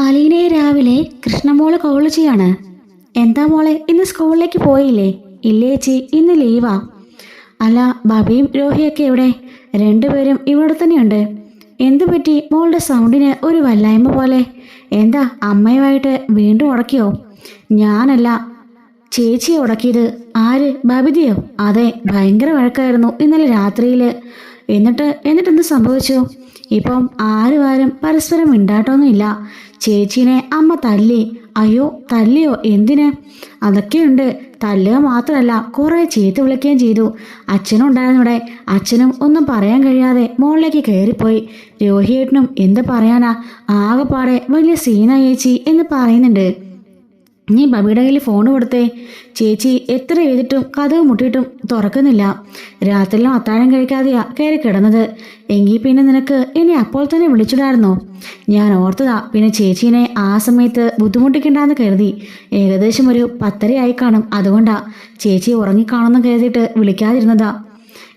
അലീനയെ രാവിലെ കൃഷ്ണമോള് കോൾ ചെയ്യാണ്. എന്താ മോളെ, ഇന്ന് സ്കൂളിലേക്ക് പോയില്ലേ? ഇല്ലേ ചേച്ചി, ഇന്ന് ലീവാ. അല്ല, ബബിയും രോഹിയൊക്കെ എവിടെ? രണ്ടുപേരും ഇവിടെ തന്നെയുണ്ട്. എന്തു പറ്റി മോളുടെ സൗണ്ടിന് ഒരു വല്ലായ്മ പോലെ? എന്താ അമ്മയുമായിട്ട് വീണ്ടും ഉടക്കിയോ? ഞാനല്ല ചേച്ചിയെ ഉടക്കിയത്. ആര്, ബബിതയോ? അതെ, ഭയങ്കര വഴക്കായിരുന്നു ഇന്നലെ രാത്രിയിൽ. എന്നിട്ടെന്ത് സംഭവിച്ചു? ഇപ്പം ആരും പരസ്പരം മിണ്ടാട്ടൊന്നുമില്ല. ചേച്ചീനെ അമ്മ തല്ലി. അയ്യോ, തല്ലിയോ? എന്തിന്? അതൊക്കെയുണ്ട്. തല്ലുക മാത്രമല്ല, കുറേ ചീത്ത വിളിക്കുകയും ചെയ്തു. അച്ഛനും ഉണ്ടായിരുന്നു ഇവിടെ. അച്ഛനും ഒന്നും പറയാൻ കഴിയാതെ മോളിലേക്ക് കയറിപ്പോയി. രോഹിയേട്ടനും എന്ത് പറയാനാ, ആകെപ്പാടെ വലിയ സീനാ ചേച്ചി എന്ന് പറയുന്നുണ്ട്. നീ ബബിയുടെ കയ്യിൽ ഫോൺ കൊടുത്തേ. ചേച്ചി എത്ര എഴുതിട്ടും കതവ് മുട്ടിയിട്ടും തുറക്കുന്നില്ല. രാത്രിയിലും അത്താഴം കഴിക്കാതെയാ കയറി കിടന്നത്. എങ്കിൽ പിന്നെ നിനക്ക് എന്നെ അപ്പോൾ തന്നെ വിളിച്ചിടായിരുന്നോ? ഞാൻ ഓർത്തതാ, പിന്നെ ചേച്ചീനെ ആ സമയത്ത് ബുദ്ധിമുട്ടിക്കണ്ടെന്ന് കരുതി. ഏകദേശം ഒരു 10:30 ആയി കാണും. അതുകൊണ്ടാ ചേച്ചി ഉറങ്ങിക്കാണുമെന്ന് കരുതിയിട്ട് വിളിക്കാതിരുന്നതാ.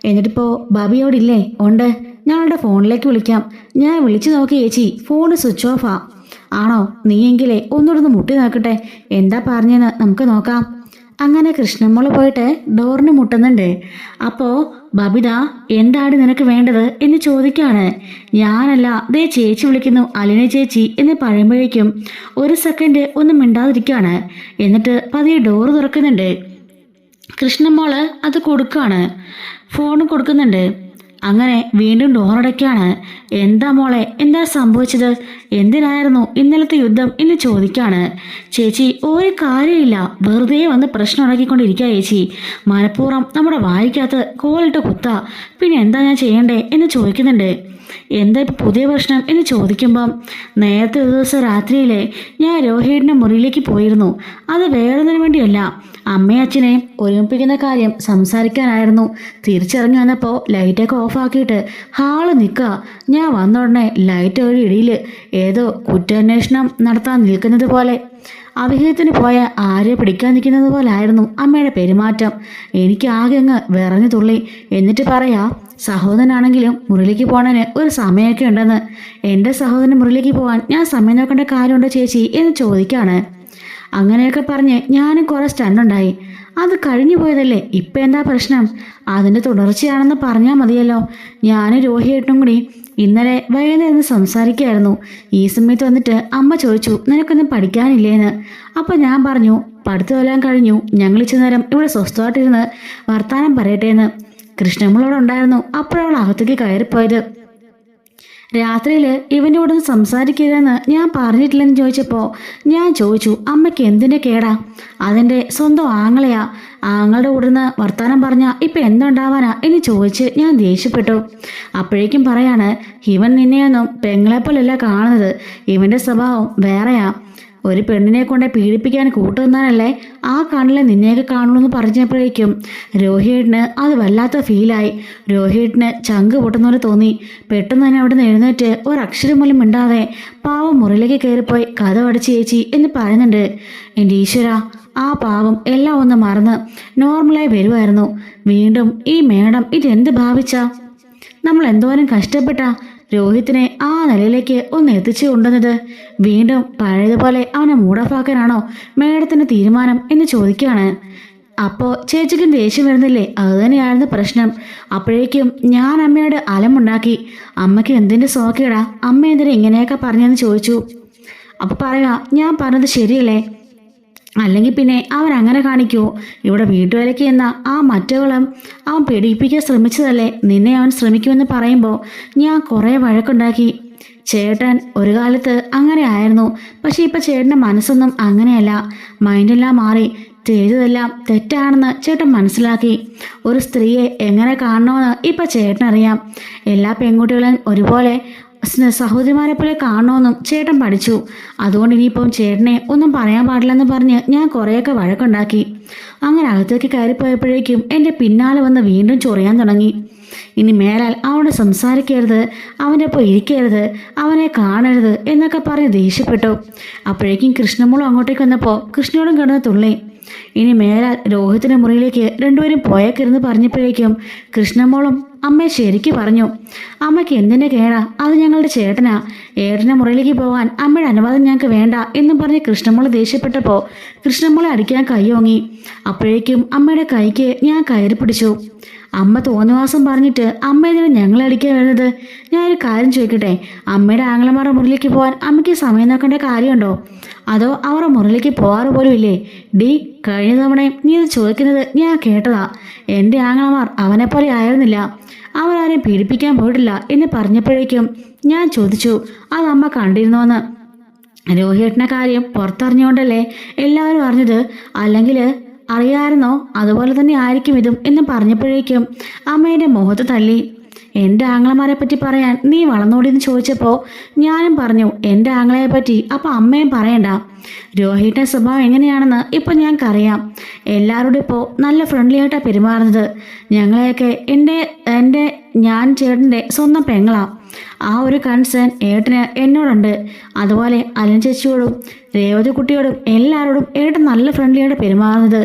എന്നിട്ടിപ്പോൾ ബബിയോടില്ലേ? ഉണ്ട്, ഞങ്ങളുടെ ഫോണിലേക്ക് വിളിക്കാം. ഞാൻ വിളിച്ചു നോക്കി ചേച്ചി, ഫോണ് സ്വിച്ച് ഓഫാ. ആണോ? നീയെങ്കിലേ ഒന്നുകൂടെ മുട്ടി നോക്കട്ടെ, എന്താ പറഞ്ഞെന്ന് നമുക്ക് നോക്കാം. അങ്ങനെ കൃഷ്ണമ്മോള് പോയിട്ട് ഡോറിന് മുട്ടുന്നുണ്ട്. അപ്പോൾ ബബിത, എന്താണ് നിനക്ക് വേണ്ടത് എന്ന് ചോദിക്കുകയാണ്. ഞാനല്ല, ദേ ചേച്ചി വിളിക്കുന്നു, അലിന ചേച്ചി എന്ന് പറയുമ്പോഴേക്കും ഒരു സെക്കൻഡ് ഒന്നും മിണ്ടാതിരിക്കുകയാണ്. എന്നിട്ട് പതിയെ ഡോറ് തുറക്കുന്നുണ്ട്. കൃഷ്ണമ്മോള് അത് കൊടുക്കുകയാണ്, ഫോൺ കൊടുക്കുന്നുണ്ട്. അങ്ങനെ വീണ്ടും ഡോറടയ്ക്കാണ്. എന്താ മോളെ, എന്താ സംഭവിച്ചത്? എന്തിനായിരുന്നു ഇന്നലത്തെ യുദ്ധം എന്ന് ചോദിക്കാണ്. ചേച്ചി, ഒരു കാര്യമില്ല, വെറുതെ വന്ന് പ്രശ്നം ഉണ്ടാക്കിക്കൊണ്ടിരിക്കുക ചേച്ചി. മനഃപൂർവ്വം നമ്മുടെ വായിക്കകത്ത് കോലിട്ട് കുത്താ. പിന്നെ എന്താ ഞാൻ ചെയ്യണ്ടേ എന്ന് ചോദിക്കുന്നുണ്ട്. എന്താ ഇപ്പം പുതിയ പ്രശ്നം എന്ന് ചോദിക്കുമ്പം, നേരത്തെ ഒരു ദിവസം രാത്രിയിലെ ഞാൻ രോഹിയുടെ മുറിയിലേക്ക് പോയിരുന്നു. അത് വേറൊന്നിനു വേണ്ടിയല്ല, അമ്മയും അച്ഛനെയും ഒരുമിപ്പിക്കുന്ന കാര്യം സംസാരിക്കാനായിരുന്നു. തിരിച്ചിറങ്ങി വന്നപ്പോൾ ലൈറ്റൊക്കെ ഓഫാക്കിയിട്ട് ഹാള് നിൽക്കുക. ഞാൻ വന്ന ഉടനെ ലൈറ്റ് ഒരു ഇടിയിൽ ഏതോ കുറ്റാന്വേഷണം നടത്താൻ നിൽക്കുന്നത് പോലെ, അവിഹിതത്തിന് പോയ ആരെ പിടിക്കാൻ നിൽക്കുന്നത് പോലെ ആയിരുന്നു അമ്മയുടെ പെരുമാറ്റം. എനിക്ക് ആകെ അങ്ങ് വിറഞ്ഞു തുള്ളി. എന്നിട്ട് പറയാ, സഹോദരനാണെങ്കിലും മുറിയിലേക്ക് പോകാൻ ഒരു സമയമൊക്കെ ഉണ്ടെന്ന്. എൻ്റെ സഹോദരൻ മുറിയിലേക്ക് പോകാൻ ഞാൻ സമയം നോക്കേണ്ട കാര്യമുണ്ടോ ചേച്ചി എന്ന് ചോദിക്കാണ്. അങ്ങനെയൊക്കെ പറഞ്ഞ് ഞാനും കുറേ സ്റ്റണ്ടുണ്ടായി. അത് കഴിഞ്ഞു പോയതല്ലേ, ഇപ്പം എന്താ പ്രശ്നം? അതിൻ്റെ തുടർച്ചയാണെന്ന് പറഞ്ഞാൽ മതിയല്ലോ. ഞാനും രോഹിയേട്ടനും കൂടി ഇന്നലെ വൈകുന്നേരം സംസാരിക്കുകയായിരുന്നു. ഈ സമയത്ത് വന്നിട്ട് അമ്മ ചോദിച്ചു, നിനക്കൊന്നും പഠിക്കാനില്ലേന്ന്. അപ്പം ഞാൻ പറഞ്ഞു, പഠിത്തമെല്ലാം കഴിഞ്ഞു, ഞങ്ങൾ ഇച്ചിരി നേരം ഇവിടെ സ്വസ്ഥമായിട്ടിരുന്ന് വർത്താനം പറയട്ടെ എന്ന്. കൃഷ്ണമ്മളോട് ഉണ്ടായിരുന്നു. അപ്പോഴവൾ അകത്തേക്ക് കയറിപ്പോയത്. രാത്രിയിൽ ഇവൻ്റെ കൂടെ സംസാരിക്കരുതെന്ന് ഞാൻ പറഞ്ഞിട്ടില്ലെന്ന് ചോദിച്ചപ്പോൾ ഞാൻ ചോദിച്ചു, അമ്മയ്ക്ക് എന്തിൻ്റെ കേടാ? അതിൻ്റെ സ്വന്തം ആങ്ങളെയാ. ആങ്ങളുടെ കൂടെ നിന്ന് വർത്താനം പറഞ്ഞാൽ ഇപ്പം എന്തുണ്ടാവാനാ എന്ന് ചോദിച്ച് ഞാൻ ദേഷ്യപ്പെട്ടു. അപ്പോഴേക്കും പറയാണ്, ഇവൻ നിന്നെയൊന്നും പെങ്ങളെപ്പോലല്ല കാണുന്നത്, ഇവൻ്റെ സ്വഭാവം വേറെയാ. ഒരു പെണ്ണിനെ കൊണ്ട് പീഡിപ്പിക്കാൻ കൂട്ടുനിന്നാലല്ലേ ആ കണ്ണിലെ നിന്നെയൊക്കെ കാണുമെന്ന് പറഞ്ഞപ്പോഴേക്കും രോഹിയേട്ടന് അത് വല്ലാത്ത ഫീലായി. രോഹിയേട്ടന് ചങ്ക് പൊട്ടുന്നവരെ തോന്നി. പെട്ടെന്ന് തന്നെ അവിടെ നിന്ന് എഴുന്നേറ്റ് ഒരക്ഷരം പോലും മിണ്ടാതെ പാവം മുറിയിലേക്ക് കയറിപ്പോയി കതവ് അടച്ച് ചേച്ചി എന്ന് പറയുന്നുണ്ട്. എൻ്റെ ഈശ്വര, ആ പാവം എല്ലാം ഒന്ന് മറന്ന് നോർമലായി വരുമായിരുന്നു. വീണ്ടും ഈ മേഡം ഇതെന്ത് ഭാവിച്ചാ? നമ്മൾ എന്തോരം കഷ്ടപ്പെട്ടാ രോഹിത്തിനെ ആ നിലയിലേക്ക് ഒന്ന് എത്തിച്ചു കൊണ്ടുവന്നത്? വീണ്ടും പഴയതുപോലെ അവനെ മൂടോഫാക്കാനാണോ മേഡത്തിൻ്റെ തീരുമാനം എന്ന് ചോദിക്കുകയാണ്. അപ്പോൾ ചേച്ചിക്കും ദേഷ്യം വരുന്നില്ലേ? അതുതന്നെയായിരുന്നു പ്രശ്നം. അപ്പോഴേക്കും ഞാൻ അമ്മയോട് അലമുണ്ടാക്കി. അമ്മയ്ക്ക് എന്തിൻ്റെ സോക്കേടാ? അമ്മ എന്തിനാ ഇങ്ങനെയൊക്കെ പറഞ്ഞെന്ന് ചോദിച്ചു. അപ്പോൾ പറയാ, ഞാൻ പറഞ്ഞത് ശരിയല്ലേ? അല്ലെങ്കിൽ പിന്നെ അവൻ അങ്ങനെ കാണിക്കുമോ? ഇവിടെ വീട്ടുവേലയ്ക്ക് എന്ന ആ മറ്റവളും അവൻ പീഡിപ്പിക്കാൻ ശ്രമിച്ചതല്ലേ? നിന്നെ അവൻ ശ്രമിക്കുമെന്ന് പറയുമ്പോൾ ഞാൻ കുറേ വഴക്കുണ്ടാക്കി. ചേട്ടൻ ഒരു കാലത്ത് അങ്ങനെ ആയിരുന്നു, പക്ഷെ ഇപ്പം ചേട്ടൻ്റെ മനസ്സൊന്നും അങ്ങനെയല്ല. മൈൻഡെല്ലാം മാറി. ചെയ്തതെല്ലാം തെറ്റാണെന്ന് ചേട്ടൻ മനസ്സിലാക്കി. ഒരു സ്ത്രീയെ എങ്ങനെ കാണണമെന്ന് ഇപ്പം ചേട്ടനറിയാം. എല്ലാ പെൺകുട്ടികളും ഒരുപോലെ സഹോദരിമാരെ പോലെ കാണണമെന്നും ചേട്ടൻ പഠിച്ചു. അതുകൊണ്ട് ഇനിയിപ്പം ചേട്ടനെ ഒന്നും പറയാൻ പാടില്ലെന്ന് പറഞ്ഞ് ഞാൻ കുറേയൊക്കെ വഴക്കുണ്ടാക്കി. അങ്ങനെ അകത്തേക്ക് കയറിപ്പോയപ്പോഴേക്കും എൻ്റെ പിന്നാലെ വന്ന് വീണ്ടും ചൊറിയാൻ തുടങ്ങി. ഇനി മേലാൽ അവനോട് സംസാരിക്കരുത്, അവൻ്റെ ഒപ്പം ഇരിക്കരുത്, അവനെ കാണരുത് എന്നൊക്കെ പറഞ്ഞ് ദേഷ്യപ്പെട്ടു. അപ്പോഴേക്കും കൃഷ്ണമോളും അങ്ങോട്ടേക്ക് വന്നപ്പോൾ കൃഷ്ണയോടും കിടന്ന് തുള്ളി. ഇനി മേലാൽ രോഹിത്തിന്റെ മുറിയിലേക്ക് രണ്ടുപേരും പോയേക്കരുന്ന് പറഞ്ഞപ്പോഴേക്കും കൃഷ്ണമോളും അമ്മയെ ശരിക്ക് പറഞ്ഞു. അമ്മയ്ക്ക് എന്തിൻ്റെ കേടാ, അത് ഞങ്ങളുടെ ചേട്ടനാ. ഏട്ടൻ്റെ മുറിയിലേക്ക് പോകാൻ അമ്മയുടെ അനുവാദം ഞങ്ങൾക്ക് വേണ്ട എന്നും പറഞ്ഞ് കൃഷ്ണമോള് ദേഷ്യപ്പെട്ടപ്പോൾ കൃഷ്ണമോളെ അടിക്കാൻ കൈയോങ്ങി. അപ്പോഴേക്കും അമ്മയുടെ കൈക്ക് ഞാൻ കയറി പിടിച്ചു. അമ്മ തോന്നിവാസം പറഞ്ഞിട്ട് അമ്മ ഇതിനെ ഞങ്ങളെ അടിക്കാൻ വരുന്നത്? ഞാനൊരു കാര്യം ചോദിക്കട്ടെ, അമ്മയുടെ ആങ്ങളമാരുടെ മുറിയിലേക്ക് പോകാൻ അമ്മയ്ക്ക് സമയം നോക്കേണ്ട കാര്യമുണ്ടോ? അതോ അവരുടെ മുറിയിലേക്ക് പോകാറ് പോലും ഇല്ലേ? ഡി, കഴിഞ്ഞ തവണയും നീ ഇത് ചോദിക്കുന്നത് ഞാൻ കേട്ടതാ. എൻ്റെ ആങ്ങളമാർ അവനെപ്പോലെ ആയിരുന്നില്ല, അവരാരെയും പീഡിപ്പിക്കാൻ പോയിട്ടില്ല എന്ന് പറഞ്ഞപ്പോഴേക്കും ഞാൻ ചോദിച്ചു, അത് അമ്മ കണ്ടിരുന്നോന്ന്. രോഹിയേട്ടൻ്റെ കാര്യം പുറത്തറിഞ്ഞുകൊണ്ടല്ലേ എല്ലാവരും അറിഞ്ഞത്, അല്ലെങ്കിൽ അറിയാമായിരുന്നോ? അതുപോലെ തന്നെ ആയിരിക്കും ഇതും എന്ന് പറഞ്ഞപ്പോഴേക്കും അമ്മയുടെ മുഖത്ത് തല്ലി. എൻ്റെ ആങ്ങളമാരെ പറ്റി പറയാൻ നീ വളർന്നോടിയെന്ന് ചോദിച്ചപ്പോൾ ഞാനും പറഞ്ഞു എൻ്റെ ആങ്ങളയെ പറ്റി. അപ്പം അമ്മയും പറയണ്ട. രോഹിയുടെ സ്വഭാവം എങ്ങനെയാണെന്ന് ഇപ്പം ഞങ്ങൾക്കറിയാം. എല്ലാവരോടും ഇപ്പോൾ നല്ല ഫ്രണ്ട്ലി ആയിട്ടാണ് പെരുമാറുന്നത്. ഞങ്ങളെയൊക്കെ ഞാൻ ചേട്ടൻ്റെ സ്വന്തം പെങ്ങളാണ്. ആ ഒരു കൺസേൺ ഏട്ടന് എന്നോടുണ്ട്. അതുപോലെ അലൻ ചേച്ചിയോടും രേവതി കുട്ടിയോടും എല്ലാവരോടും ഏട്ടൻ നല്ല ഫ്രണ്ട്ലി ആയിട്ട് പെരുമാറുന്നത്.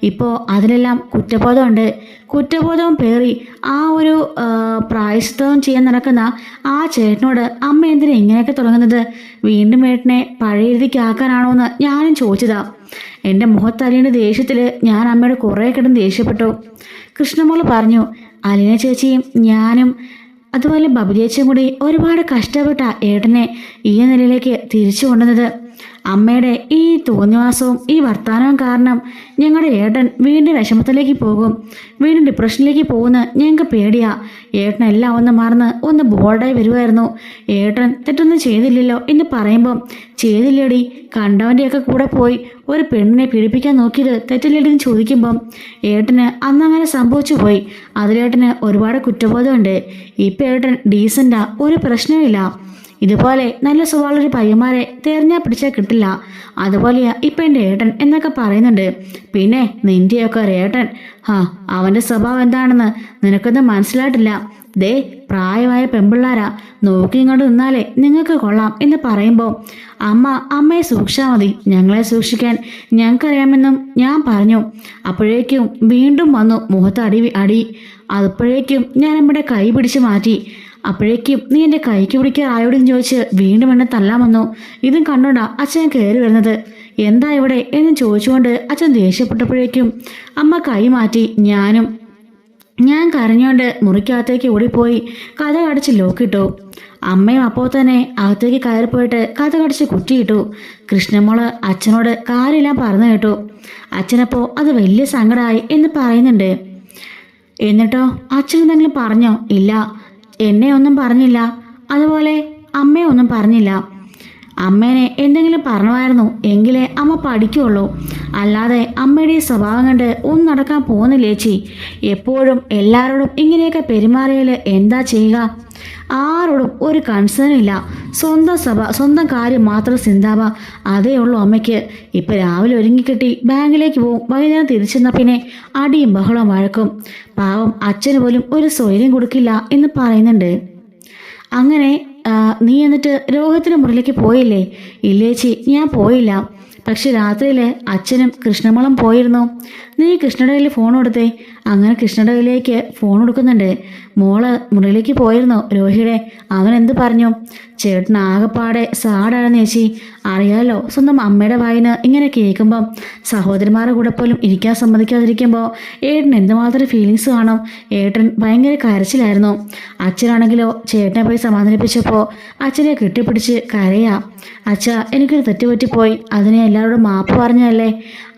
ഇപ്പോൾ അതിലെല്ലാം കുറ്റബോധമുണ്ട്. കുറ്റബോധവും പേറി ആ ഒരു പ്രായശ്ചിത്തവും ചെയ്യാൻ നടക്കുന്ന ആ ചേട്ടനോട് അമ്മ എന്തിനാ ഇങ്ങനെയൊക്കെ തുടങ്ങുന്നത്? വീണ്ടും ഏട്ടനെ പഴയ രീതിക്കാക്കാനാണോ എന്ന് ഞാനും ചോദിച്ചതാ. എൻ്റെ മുഖത്തലിയുടെ ദേഷ്യത്തിൽ ഞാൻ അമ്മയോട് കുറേ കിടന്ന് ദേഷ്യപ്പെട്ടു. കൃഷ്ണമോള് പറഞ്ഞു, അലിന ചേച്ചിയും ഞാനും അതുപോലെ ബബു ചേച്ചിയും കൂടി ഒരുപാട് കഷ്ടപ്പെട്ട ഏട്ടനെ ഈ നിലയിലേക്ക് തിരിച്ചു കൊണ്ടുവന്നത്. അമ്മയുടെ ഈ തോന്നിവാസവും ഈ വർത്തമാനവും കാരണം ഞങ്ങളുടെ ഏട്ടൻ വീണ്ടും വിഷമത്തിലേക്ക് പോകും, വീണ്ടും ഡിപ്രഷനിലേക്ക് പോകുന്ന ഞങ്ങൾക്ക് പേടിയാ. ഏട്ടനെല്ലാം ഒന്ന് മറന്ന് ഒന്ന് ബോൾഡായി വരുമായിരുന്നു. ഏട്ടൻ തെറ്റൊന്നും ചെയ്തില്ലല്ലോ എന്ന് പറയുമ്പം ചെയ്തില്ലേടി, കണ്ടവൻ്റെയൊക്കെ കൂടെ പോയി ഒരു പെണ്ണിനെ പീഡിപ്പിക്കാൻ നോക്കിയത് തെറ്റില്ലേടി എന്ന് ചോദിക്കുമ്പം ഏട്ടന് അന്നങ്ങനെ സംഭവിച്ചു പോയി. അതിലേട്ടന് ഒരുപാട് കുറ്റബോധമുണ്ട്. ഇപ്പം ഏട്ടൻ ഡീസൻ്റാ, ഒരു പ്രശ്നമില്ല. ഇതുപോലെ നല്ല സ്വഭാവമുള്ളൊരു പയ്യന്മാരെ തെരഞ്ഞാൽ പിടിച്ചാൽ കിട്ടില്ല. അതുപോലെയാ ഇപ്പം എൻ്റെ ഏട്ടൻ എന്നൊക്കെ പറയുന്നുണ്ട്. പിന്നെ നിൻ്റെയൊക്കെ ഒരു ഏട്ടൻ, അവൻ്റെ സ്വഭാവം എന്താണെന്ന് നിനക്കൊന്നും മനസ്സിലായിട്ടില്ല. ദേ, പ്രായമായ പെമ്പിള്ളാരാ, നോക്കി ഇങ്ങോട്ട് നിന്നാലേ നിങ്ങൾക്ക് കൊള്ളാം എന്ന് പറയുമ്പോൾ അമ്മയെ സൂക്ഷിച്ചാൽ മതി, ഞങ്ങളെ സൂക്ഷിക്കാൻ ഞങ്ങൾക്കറിയാമെന്നും ഞാൻ പറഞ്ഞു. അപ്പോഴേക്കും വീണ്ടും വന്നു മുഖത്ത് അടി. അപ്പോഴേക്കും ഞാൻ നമ്മുടെ കൈ പിടിച്ച് മാറ്റി. അപ്പോഴേക്കും നീ എൻ്റെ കൈക്ക് പിടിക്കാറായോടെന്ന് ചോദിച്ച് വീണ്ടും എന്നെ തല്ലാൻ വന്നു. ഇതും കണ്ടോണ്ടാ അച്ഛൻ കയറി വരുന്നത്. എന്താ ഇവിടെ എന്ന് ചോദിച്ചുകൊണ്ട് അച്ഛൻ ദേഷ്യപ്പെട്ടപ്പോഴേക്കും അമ്മ കൈ മാറ്റി. ഞാൻ കരഞ്ഞുകൊണ്ട് മുറിക്കകത്തേക്ക് ഓടിപ്പോയി കഥ കടിച്ച് ലോക്കിട്ടു. അമ്മയും അപ്പോൾ തന്നെ അകത്തേക്ക് കയറിപ്പോയിട്ട് കഥ കടിച്ച് കുറ്റിയിട്ടു. കൃഷ്ണമോള് അച്ഛനോട് കാര്യമെല്ലാം പറഞ്ഞു കേട്ടു. അച്ഛനപ്പോൾ അത് വലിയ സങ്കടമായി എന്ന് പറയുന്നുണ്ട്. എന്നിട്ടോ അച്ഛൻ എന്തെങ്കിലും പറഞ്ഞോ? ഇല്ല, എന്നെ ഒന്നും പറഞ്ഞില്ല, അതുപോലെ അമ്മയെ ഒന്നും പറഞ്ഞില്ല. അമ്മേനെ എന്തെങ്കിലും പറഞ്ഞുമായിരുന്നു എങ്കിലേ അമ്മ പഠിക്കുള്ളൂ. അല്ലാതെ അമ്മയുടെ ഈ സ്വഭാവം കണ്ട് ഒന്നും നടക്കാൻ പോകുന്നില്ല ചേച്ചി. എപ്പോഴും എല്ലാവരോടും ഇങ്ങനെയൊക്കെ പെരുമാറിയാൽ എന്താ ചെയ്യുക? ആരോടും ഒരു കൺസേൺ ഇല്ല. സ്വന്തം കാര്യം മാത്രം ചിന്താവ, അതേ ഉള്ളൂ അമ്മയ്ക്ക്. ഇപ്പം രാവിലെ ഒരുങ്ങിക്കെട്ടി ബാങ്കിലേക്ക് പോവും, വൈകുന്നേരം തിരിച്ചെന്ന പിന്നെ അടിയും ബഹളവും വഴക്കും. പാവം അച്ഛന് പോലും ഒരു സ്വൈര്യം കൊടുക്കില്ല എന്ന് പറയുന്നുണ്ട്. അങ്ങനെ നീ എന്നിട്ട് രോഹിത്തിന് മുറിയിലേക്ക് പോയില്ലേ? ഇല്ലേച്ചി, ഞാൻ പോയില്ല. പക്ഷെ രാത്രിയിൽ അച്ഛനും കൃഷ്ണമോളും പോയിരുന്നു. നീ കൃഷ്ണയുടെ കയ്യിൽ ഫോൺ കൊടുത്തേ. അങ്ങനെ കൃഷ്ണയുടെ കയ്യിലേക്ക് ഫോൺ കൊടുക്കുന്നുണ്ട്. മോള് മുറിയിലേക്ക് പോയിരുന്നു രോഹിയുടെ. അവൻ എന്ത് പറഞ്ഞു? ചേട്ടൻ ആകെപ്പാടെ സാടാണെന്ന് ചേച്ചി. അറിയാലോ, സ്വന്തം അമ്മയുടെ വായിന് ഇങ്ങനെ കേൾക്കുമ്പം സഹോദരിമാരുടെ കൂടെ പോലും ഇരിക്കാൻ സമ്മതിക്കാതിരിക്കുമ്പോൾ ഏട്ടൻ എന്തുമാത്രം ഫീലിങ്സ് കാണും. ഏട്ടൻ ഭയങ്കര കരച്ചിലായിരുന്നു. അച്ഛനാണെങ്കിലോ ചേട്ടനെ പോയി സമാധാനിപ്പിച്ചപ്പോൾ അച്ഛനെ കെട്ടിപ്പിടിച്ച് കരയാ. അച്ഛ, എനിക്കൊരു തെറ്റുപറ്റിപ്പോയി, അതിനെ എല്ലാവരോടും മാപ്പ് പറഞ്ഞല്ലേ.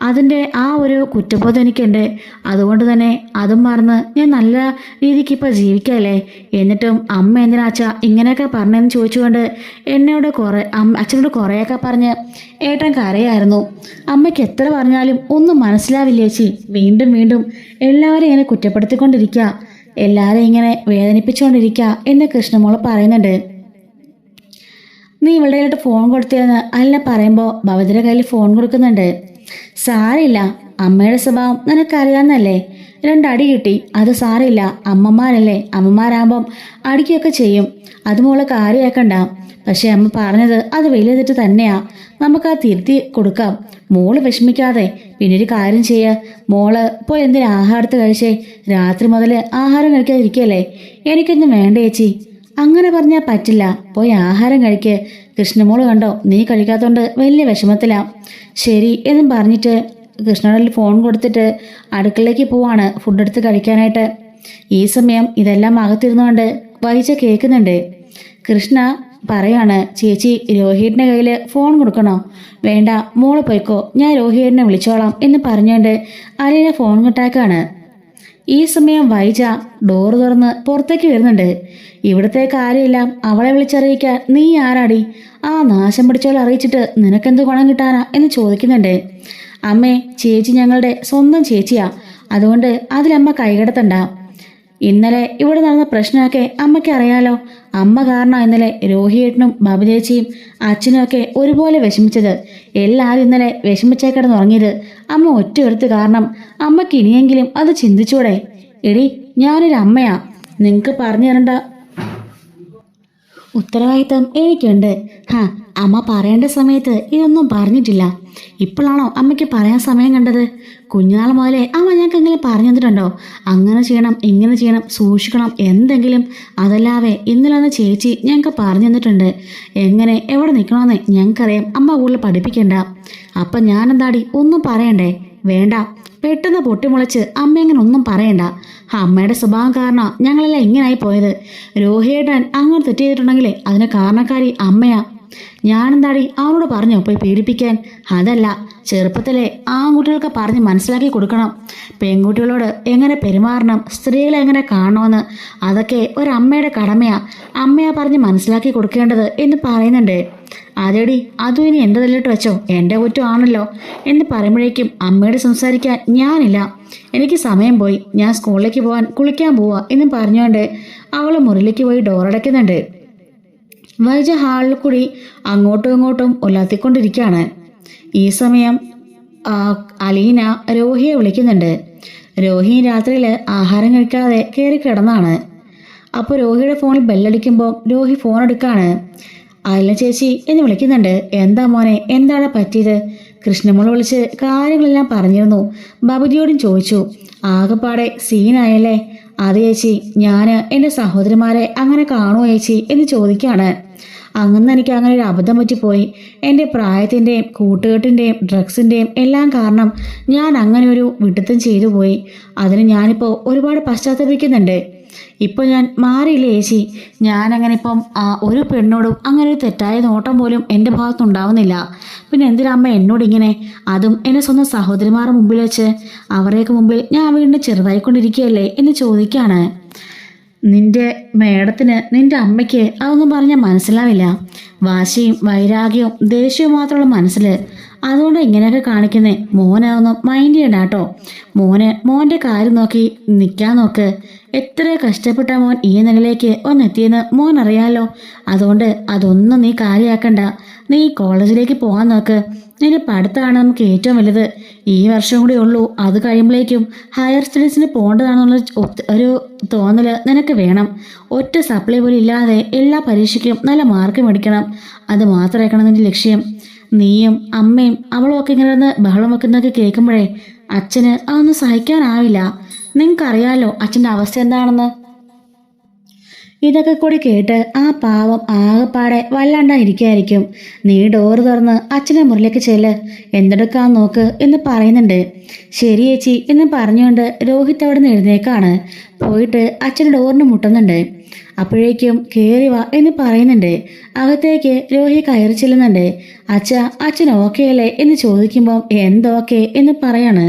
അതിൻ്റെ ആ ഒരു കുറ്റബോധം എനിക്കുണ്ട്. അതുകൊണ്ട് തന്നെ അതും മറന്ന് ഞാൻ നല്ല രീതിക്ക് ഇപ്പോൾ ജീവിക്കല്ലേ. എന്നിട്ടും അമ്മ എന്തിനാ അച്ഛ ഇങ്ങനെയൊക്കെ പറഞ്ഞതെന്ന് ചോദിച്ചുകൊണ്ട് അച്ഛനോട് കുറേയൊക്കെ പറഞ്ഞ് ഏട്ടൻ കരയായിരുന്നു. അമ്മയ്ക്ക് എത്ര പറഞ്ഞാലും ഒന്നും മനസ്സിലാവില്ല ചേച്ചി. വീണ്ടും വീണ്ടും എല്ലാവരെയും ഇങ്ങനെ കുറ്റപ്പെടുത്തിക്കൊണ്ടിരിക്കുക, എല്ലാവരെയും ഇങ്ങനെ വേദനിപ്പിച്ചുകൊണ്ടിരിക്കുക എന്ന് കൃഷ്ണമോള് പറയുന്നുണ്ട്. നീ ഇവളുടെ കയ്യിലോട്ട് ഫോൺ കൊടുത്തിരുന്ന് അല്ല പറയുമ്പോൾ ഭവതിയുടെ കയ്യിൽ ഫോൺ കൊടുക്കുന്നുണ്ട്. സാരില്ല, അമ്മയുടെ സ്വഭാവം നിനക്കറിയാമെന്നല്ലേ. 2 അടി കിട്ടി. അത് സാരമില്ല, അമ്മമാരല്ലേ, അമ്മമാരാകുമ്പം അടിക്കുകയൊക്കെ ചെയ്യും. അത് മോളെ കാര്യമാക്കണ്ട. പക്ഷെ അമ്മ പറഞ്ഞത് അത് വലിയ തെറ്റ് തന്നെയാ. നമുക്ക് ആ തിരുത്തി കൊടുക്കാം. മോള് വിഷമിക്കാതെ. പിന്നെ ഒരു കാര്യം ചെയ്യുക, മോള് പോയി എന്തിനാ ആഹാരത്ത് കഴിച്ചേ? രാത്രി മുതൽ ആഹാരം കഴിക്കാതിരിക്കല്ലേ? എനിക്കൊന്നും വേണ്ട ചേച്ചി. അങ്ങനെ പറഞ്ഞാൽ പറ്റില്ല. പോയി ആഹാരം കഴിക്ക്. കൃഷ്ണമോള് കണ്ടോ, നീ കഴിക്കാത്തോണ്ട് വലിയ വിഷമത്തിലാ. ശരി എന്നും പറഞ്ഞിട്ട് കൃഷ്ണയുടെ ഫോൺ കൊടുത്തിട്ട് അടുക്കളയിലേക്ക് പോവാണ് ഫുഡ് എടുത്ത് കഴിക്കാനായിട്ട്. ഈ സമയം ഇതെല്ലാം അകത്തിരുന്നുകൊണ്ട് വൈജ കേൾക്കുന്നുണ്ട്. കൃഷ്ണ പറയാണ്, ചേച്ചി രോഹിയുടെ കയ്യിൽ ഫോൺ കൊടുക്കണോ? വേണ്ട, മോള് പോയിക്കോ, ഞാൻ രോഹിയെ വിളിച്ചോളാം എന്ന് പറഞ്ഞുകൊണ്ട് അലീന ഫോൺ കിട്ടാക്കാണ്. ഈ സമയം വൈജ ഡോറ് തുറന്ന് പുറത്തേക്ക് വരുന്നുണ്ട്. ഇവിടുത്തെ കാര്യമെല്ലാം അവളെ വിളിച്ചറിയിക്കാൻ നീ ആരാടി? ആ നാശം പിടിച്ചോളെ അറിയിച്ചിട്ട് നിനക്കെന്ത് ഗുണം കിട്ടാനാ എന്ന് ചോദിക്കുന്നുണ്ട്. അമ്മേ, ചേച്ചി ഞങ്ങളുടെ സ്വന്തം ചേച്ചിയാ, അതുകൊണ്ട് അതിലമ്മ കൈകടത്തണ്ട. ഇന്നലെ ഇവിടെ നടന്ന പ്രശ്നമൊക്കെ അമ്മയ്ക്ക് അറിയാലോ. അമ്മ കാരണം ഇന്നലെ രോഹിയേട്ടനും ബബുചേച്ചിയും അച്ഛനും ഒക്കെ ഒരുപോലെ വിഷമിച്ചത്. എല്ലാവരും ഇന്നലെ വിഷമിച്ചേ കിടന്നുറങ്ങിയത് അമ്മ ഒറ്റയെടുത്ത് കാരണം. അമ്മയ്ക്ക് ഇനിയെങ്കിലും അത് ചിന്തിച്ചൂടെ? എടി, ഞാനൊരു അമ്മയാ, നിങ്ങൾക്ക് പറഞ്ഞു തരണ്ട ഉത്തരവാദിത്തം എനിക്കുണ്ട്. അമ്മ പറയേണ്ട സമയത്ത് ഇതൊന്നും പറഞ്ഞിട്ടില്ല. ഇപ്പോഴാണോ അമ്മയ്ക്ക് പറയാൻ സമയം കണ്ടത്? കുഞ്ഞുനാൾ മുതലേ അമ്മ ഞങ്ങൾക്ക് എങ്ങനെ പറഞ്ഞു തന്നിട്ടുണ്ടോ? അങ്ങനെ ചെയ്യണം, ഇങ്ങനെ ചെയ്യണം, സൂക്ഷിക്കണം എന്തെങ്കിലും? അതല്ലാതെ ഇന്നലെ ചേച്ചി ഞങ്ങൾക്ക് പറഞ്ഞു തന്നിട്ടുണ്ട്. എങ്ങനെ എവിടെ നിൽക്കണമെന്ന് ഞങ്ങൾക്കറിയാം. അമ്മ കൂടുതൽ പഠിപ്പിക്കണ്ട. അപ്പം ഞാനെന്താടി ഒന്നും പറയണ്ടേ? വേണ്ട, പെട്ടെന്ന് പൊട്ടിമുളച്ച് അമ്മ എങ്ങനെ ഒന്നും പറയണ്ട. അമ്മയുടെ സ്വഭാവം കാരണം ഞങ്ങളെല്ലാം ഇങ്ങനായി പോയത്. രോഹിയേട്ടൻ അങ്ങോട്ട് തെറ്റ് ചെയ്തിട്ടുണ്ടെങ്കിൽ അതിന് കാരണക്കാരി അമ്മയാ. ഞാനെന്താടി അവനോട് പറഞ്ഞോ പോയി പീഡിപ്പിക്കാൻ? അതല്ല, ചെറുപ്പത്തിലെ ആൺകുട്ടികൾക്ക് പറഞ്ഞ് മനസ്സിലാക്കി കൊടുക്കണം. പെൺകുട്ടികളോട് എങ്ങനെ പെരുമാറണം, സ്ത്രീകളെ എങ്ങനെ കാണണമെന്ന്. അതൊക്കെ ഒരമ്മയുടെ കടമയാ. അമ്മയാ പറഞ്ഞ് മനസ്സിലാക്കി കൊടുക്കേണ്ടത് എന്ന് പറയുന്നുണ്ട്. അതെടി, അതും ഇനി എൻ്റെ തല്ലിട്ട് വെച്ചോ, എൻ്റെ കുറ്റമാണല്ലോ എന്ന് പറയുമ്പോഴേക്കും അമ്മയോട് സംസാരിക്കാൻ ഞാനില്ല, എനിക്ക് സമയം പോയി, ഞാൻ സ്കൂളിലേക്ക് പോകാൻ കുളിക്കാൻ പോവാ എന്നും പറഞ്ഞുകൊണ്ട് അവൾ മുറിയിലേക്ക് പോയി ഡോറടയ്ക്കുന്നുണ്ട്. വൈജ ഹാളിൽ കൂടി അങ്ങോട്ടും ഇങ്ങോട്ടും ഉലാത്തിക്കൊണ്ടിരിക്കുകയാണ്. ഈ സമയം അലീന രോഹിയെ വിളിക്കുന്നുണ്ട്. രോഹി രാത്രിയിൽ ആഹാരം കഴിക്കാതെ കയറി കിടന്നാണ്. അപ്പോൾ രോഹിയുടെ ഫോണിൽ ബെല്ലടിക്കുമ്പോൾ രോഹി ഫോൺ എടുക്കാണ്. അയല ചേച്ചി എന്ന് വിളിക്കുന്നുണ്ട്. എന്താ മോനെ, എന്താണ് പറ്റിയത്? കൃഷ്ണമോൾ വിളിച്ച് കാര്യങ്ങളെല്ലാം പറഞ്ഞിരുന്നു. ബാബുജിയോടും ചോദിച്ചു. ആകെപ്പാടെ സീനായല്ലേ? അത് ചേച്ചി, ഞാൻ എൻ്റെ സഹോദരിമാരെ അങ്ങനെ കാണുമോ ചേച്ചി എന്ന് ചോദിക്കുകയാണ്. അങ്ങനെ എനിക്ക് അങ്ങനെ ഒരു അബദ്ധം പറ്റിപ്പോയി. എൻ്റെ പ്രായത്തിൻ്റെയും കൂട്ടുകെട്ടിൻ്റെയും ഡ്രഗ്സിൻ്റെയും എല്ലാം കാരണം ഞാൻ അങ്ങനെ ഒരു വിഡിത്തം ചെയ്തു പോയി. അതിന് ഞാനിപ്പോൾ ഒരുപാട് പശ്ചാത്തപിക്കുന്നുണ്ട്. ഇപ്പോൾ ഞാൻ മാറിയില്ലേ ചേച്ചി. ഞാനങ്ങനെ ഇപ്പം ഒരു പെണ്ണോടും അങ്ങനെ ഒരു തെറ്റായ നോട്ടം പോലും എൻ്റെ ഭാഗത്തുനിന്നുണ്ടാവുന്നില്ല. പിന്നെ എന്തിനമ്മ എന്നോടിങ്ങനെ? അതും എൻ്റെ സ്വന്തം സഹോദരിമാരുടെ മുമ്പിൽ വെച്ച്. അവരെയൊക്കെ മുമ്പിൽ ഞാൻ വീണ്ടും ചെറുതായിക്കൊണ്ടിരിക്കുകയല്ലേ എന്ന് ചോദിക്കുകയാണ്. നിന്റെ മേഡത്തിന്, നിന്റെ അമ്മയ്ക്ക് അതൊന്നും പറഞ്ഞാൽ മനസ്സിലാവില്ല. വാശിയും വൈരാഗ്യവും ദേഷ്യവും മാത്രമുള്ള മനസ്സിൽ. അതുകൊണ്ട് ഇങ്ങനെയൊക്കെ കാണിക്കുന്നേ. മോനെ ഒന്നും മൈൻഡ് ചെയ്യണ്ട കേട്ടോ. മോൻ്റെ കാര്യം നോക്കി നിൽക്കാൻ നോക്ക്. എത്ര കഷ്ടപ്പെട്ട മോൻ ഈ നിലയിലേക്ക് ഒന്നെത്തിയെന്ന് മോൻ അറിയാലോ. അതുകൊണ്ട് അതൊന്നും നീ കാര്യമാക്കണ്ട. നീ കോളേജിലേക്ക് പോകാൻ നോക്ക്. നിന്റെ പഠിത്തമാണ് നമുക്ക് ഏറ്റവും വലുത്. ഈ വർഷം കൂടി ഉള്ളൂ. അത് കഴിയുമ്പോഴേക്കും ഹയർ സ്റ്റഡീസിന് പോകേണ്ടതാണെന്നുള്ള ഒരു തോന്നൽ നിനക്ക് വേണം. ഒറ്റ സപ്ലൈ പോലും ഇല്ലാതെ എല്ലാ പരീക്ഷയ്ക്കും നല്ല മാർക്ക് മേടിക്കണം. അത് മാത്രമാക്കണം നിന്റെ ലക്ഷ്യം. നീയും അമ്മയും അവളും ഒക്കെ ഇങ്ങനെ ഇരുന്ന് ബഹളം വെക്കുന്നതൊക്കെ കേൾക്കുമ്പോഴേ അച്ഛന് അതൊന്നും സഹിക്കാനാവില്ല. നിങ്ങൾക്കറിയാലോ അച്ഛൻ്റെ അവസ്ഥ എന്താണെന്ന്. ഇതൊക്കെ കൂടി കേട്ട് ആ പാവം ആകെപ്പാടെ വല്ലാണ്ടായിരിക്കായിരിക്കും. നീ ഡോറ് തുറന്ന് അച്ഛൻ്റെ മുറിയിലേക്ക് ചെല്ല്, എന്തെടുക്കാൻ നോക്ക് എന്ന് പറയുന്നുണ്ട്. ശരി ചേച്ചി എന്ന് പറഞ്ഞുകൊണ്ട് രോഹിത് അവിടെ നിന്ന് എഴുന്നേക്കാണ്. പോയിട്ട് അച്ഛൻ്റെ ഡോറിന് മുട്ടുന്നുണ്ട്. അപ്പോഴേക്കും കയറി വാ എന്ന് പറയുന്നുണ്ട്. അകത്തേക്ക് രോഹി കയറി ചെല്ലുന്നുണ്ട്. അച്ഛൻ ഓക്കെ അല്ലേ എന്ന് ചോദിക്കുമ്പോൾ എന്തോക്കെ എന്ന് പറയാണ്.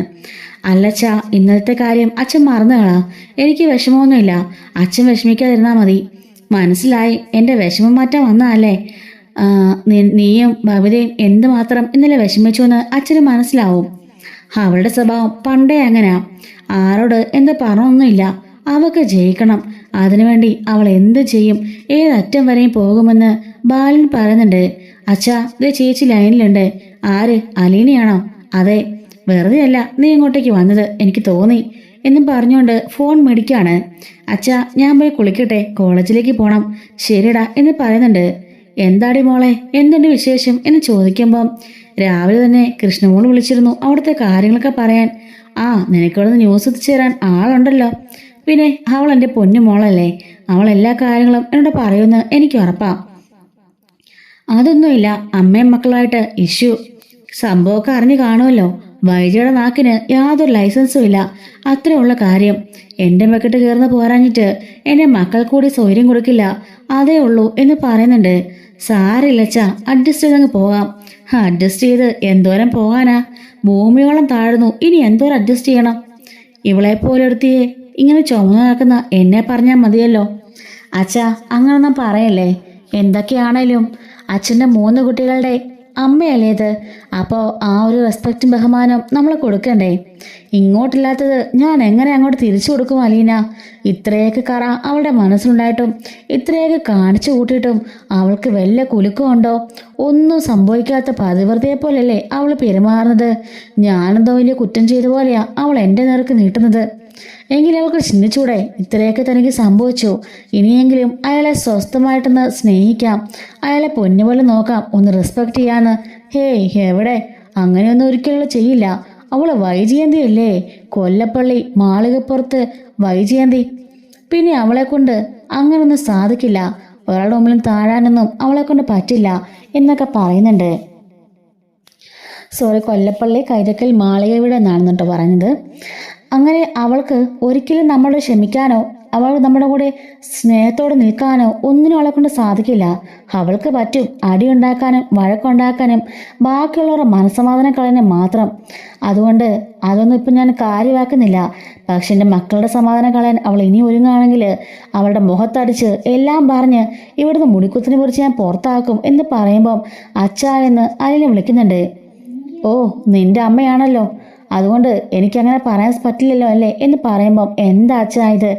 അല്ലച്ചാ, ഇന്നലത്തെ കാര്യം അച്ഛൻ മറന്നുകളാ. എനിക്ക് വിഷമമൊന്നുമില്ല. അച്ഛൻ വിഷമിക്കാതിരുന്നാൽ മതി. മനസ്സിലായി, എൻ്റെ വിഷമം മാറ്റാൻ വന്നതല്ലേ. നീയും ബബിതയും എന്തുമാത്രം ഇന്നലെ വിഷമിച്ചു എന്ന് അച്ഛന് മനസ്സിലാവും. അവളുടെ സ്വഭാവം പണ്ടേ അങ്ങനെയാ. ആരോട് എന്ത് പറഞ്ഞൊന്നുമില്ല. അവൾക്ക് ജയിക്കണം. അതിനുവേണ്ടി അവൾ എന്ത് ചെയ്യും, ഏതറ്റം വരെയും പോകുമെന്ന് ബാലൻ പറയുന്നുണ്ട്. അച്ഛാ, ഇത് ചേച്ചി ലൈനിലുണ്ട്. ആര്? അലീനയാണോ? അതെ. വെറുതെ അല്ല നീ ഇങ്ങോട്ടേക്ക് വന്നത്, എനിക്ക് തോന്നി. എന്നും പറഞ്ഞുകൊണ്ട് ഫോൺ മേടിക്കാണ്. അച്ഛാ ഞാൻ പോയി കുളിക്കട്ടെ, കോളേജിലേക്ക് പോണം. ശരിടാ എന്ന് പറയുന്നുണ്ട്. എന്താടി മോളെ, എന്തുണ്ട് വിശേഷം എന്ന് ചോദിക്കുമ്പം രാവിലെ തന്നെ കൃഷ്ണമോള് വിളിച്ചിരുന്നു അവിടുത്തെ കാര്യങ്ങളൊക്കെ പറയാൻ. ആ, നിനക്കവിടുന്ന് ന്യൂസ് എത്തിച്ചു തരാൻ ആളുണ്ടല്ലോ. പിന്നെ അവൾ എൻ്റെ പൊന്നു മോളല്ലേ, അവൾ എല്ലാ കാര്യങ്ങളും എന്നോട് പറയുമെന്ന് എനിക്ക് ഉറപ്പാ. അതൊന്നുമില്ല, അമ്മയും മക്കളായിട്ട് ഇഷ്യൂ സംഭവമൊക്കെ അറിഞ്ഞു കാണുമല്ലോ. വൈദ്യയുടെ നാക്കിന് യാതൊരു ലൈസൻസും ഇല്ല, അത്രയുള്ള കാര്യം. എൻ്റെ മെക്കിട്ട് കയറുന്ന പോരാഞ്ഞിട്ട് എൻ്റെ മക്കൾ കൂടി സൗകര്യം കൊടുക്കില്ല, അതേ ഉള്ളൂ എന്ന് പറയുന്നുണ്ട്. സാരില്ലച്ചാ, അഡ്ജസ്റ്റ് ചെയ്തങ്ങ് പോകാം. അഡ്ജസ്റ്റ് ചെയ്ത് എന്തോരം പോകാനാ, ഭൂമിയോളം താഴ്ന്നു, ഇനി എന്തോരം അഡ്ജസ്റ്റ് ചെയ്യണം. ഇവളെപ്പോലെ ഒരുത്തിയെ ഇങ്ങനെ ചുമന്നു നടക്കുന്ന എന്നെ പറഞ്ഞാൽ മതിയല്ലോ. അച്ഛാ അങ്ങനൊന്നും പറയല്ലേ, എന്തൊക്കെയാണേലും അച്ഛൻ്റെ 3 കുട്ടികളുടെ അമ്മയല്ലേ ഇത്, അപ്പോൾ ആ ഒരു റെസ്പെക്റ്റും ബഹുമാനം നമ്മൾ കൊടുക്കണ്ടേ? ഇങ്ങോട്ടില്ലാത്തത് ഞാൻ എങ്ങനെ അങ്ങോട്ട് തിരിച്ചു കൊടുക്കും അലീന? ഇത്രയൊക്കെ കറ അവളുടെ മനസ്സിലുണ്ടായിട്ടും ഇത്രയൊക്കെ കാണിച്ചു കൂട്ടിയിട്ടും അവൾക്ക് വല്ല കുലുക്കമുണ്ടോ? ഒന്നും സംഭവിക്കാത്ത പതിവ്രതയെ പോലല്ലേ അവൾ പെരുമാറുന്നത്. ഞാനെന്തോ വലിയ കുറ്റം ചെയ്ത പോലെയാ അവൾ എൻ്റെ നേർക്ക് നീട്ടുന്നത്. എങ്കിലും അവൾക്ക് ചിന്തിച്ചൂടെ, ഇത്രയൊക്കെ തനിക്ക് സംഭവിച്ചു, ഇനിയെങ്കിലും അയാളെ സ്വസ്ഥമായിട്ടൊന്ന് സ്നേഹിക്കാം, അയാളെ പൊന്നുപോലെ നോക്കാം, ഒന്ന് റെസ്പെക്റ്റ് ചെയ്യാന്ന്. ഹേയ് എവിടെ, അങ്ങനെയൊന്നും ഒരിക്കലും ചെയ്യില്ല. അവള് വൈജയന്തി അല്ലേ, കൊല്ലപ്പള്ളി മാളികപ്പുറത്ത് വൈജയന്തി. പിന്നെ അവളെ കൊണ്ട് അങ്ങനൊന്നും സാധിക്കില്ല, ഒരാളുടെ മുമ്പിലും താഴാനൊന്നും അവളെ കൊണ്ട് പറ്റില്ല എന്നൊക്കെ പറയുന്നുണ്ട്. സോറി, കൊല്ലപ്പള്ളി കൈതക്കൽ മാളിക ഇവിടെ എന്നാണ് കേട്ടോ പറഞ്ഞത്. അങ്ങനെ അവൾക്ക് ഒരിക്കലും നമ്മളോട് ക്ഷമിക്കാനോ അവൾ നമ്മുടെ കൂടെ സ്നേഹത്തോടെ നിൽക്കാനോ ഒന്നിനും അവളെ കൊണ്ട് സാധിക്കില്ല. അവൾക്ക് പറ്റും അടിയുണ്ടാക്കാനും വഴക്കുണ്ടാക്കാനും ബാക്കിയുള്ളവരുടെ മനസ്സമാധാനം കളയാനും മാത്രം. അതുകൊണ്ട് അതൊന്നും ഇപ്പം ഞാൻ കാര്യമാക്കുന്നില്ല. പക്ഷെ എൻ്റെ മക്കളുടെ സമാധാനം കളയാൻ അവൾ ഇനി ഒരുങ്ങുകയാണെങ്കിൽ അവളുടെ മുഖത്തടിച്ച് എല്ലാം പറഞ്ഞ് ഇവിടുന്ന് മുടിക്കുത്തിനെ കുറിച്ച് ഞാൻ പുറത്താക്കും എന്ന് പറയുമ്പം അച്ഛാ എന്ന് അലിനെ വിളിക്കുന്നുണ്ട്. ഓ, നിന്റെ അമ്മയാണല്ലോ, അതുകൊണ്ട് എനിക്കങ്ങനെ പറയാൻ പറ്റില്ലല്ലോ അല്ലേ എന്ന് പറയുമ്പം എന്താ അച്ഛാ ഇത്,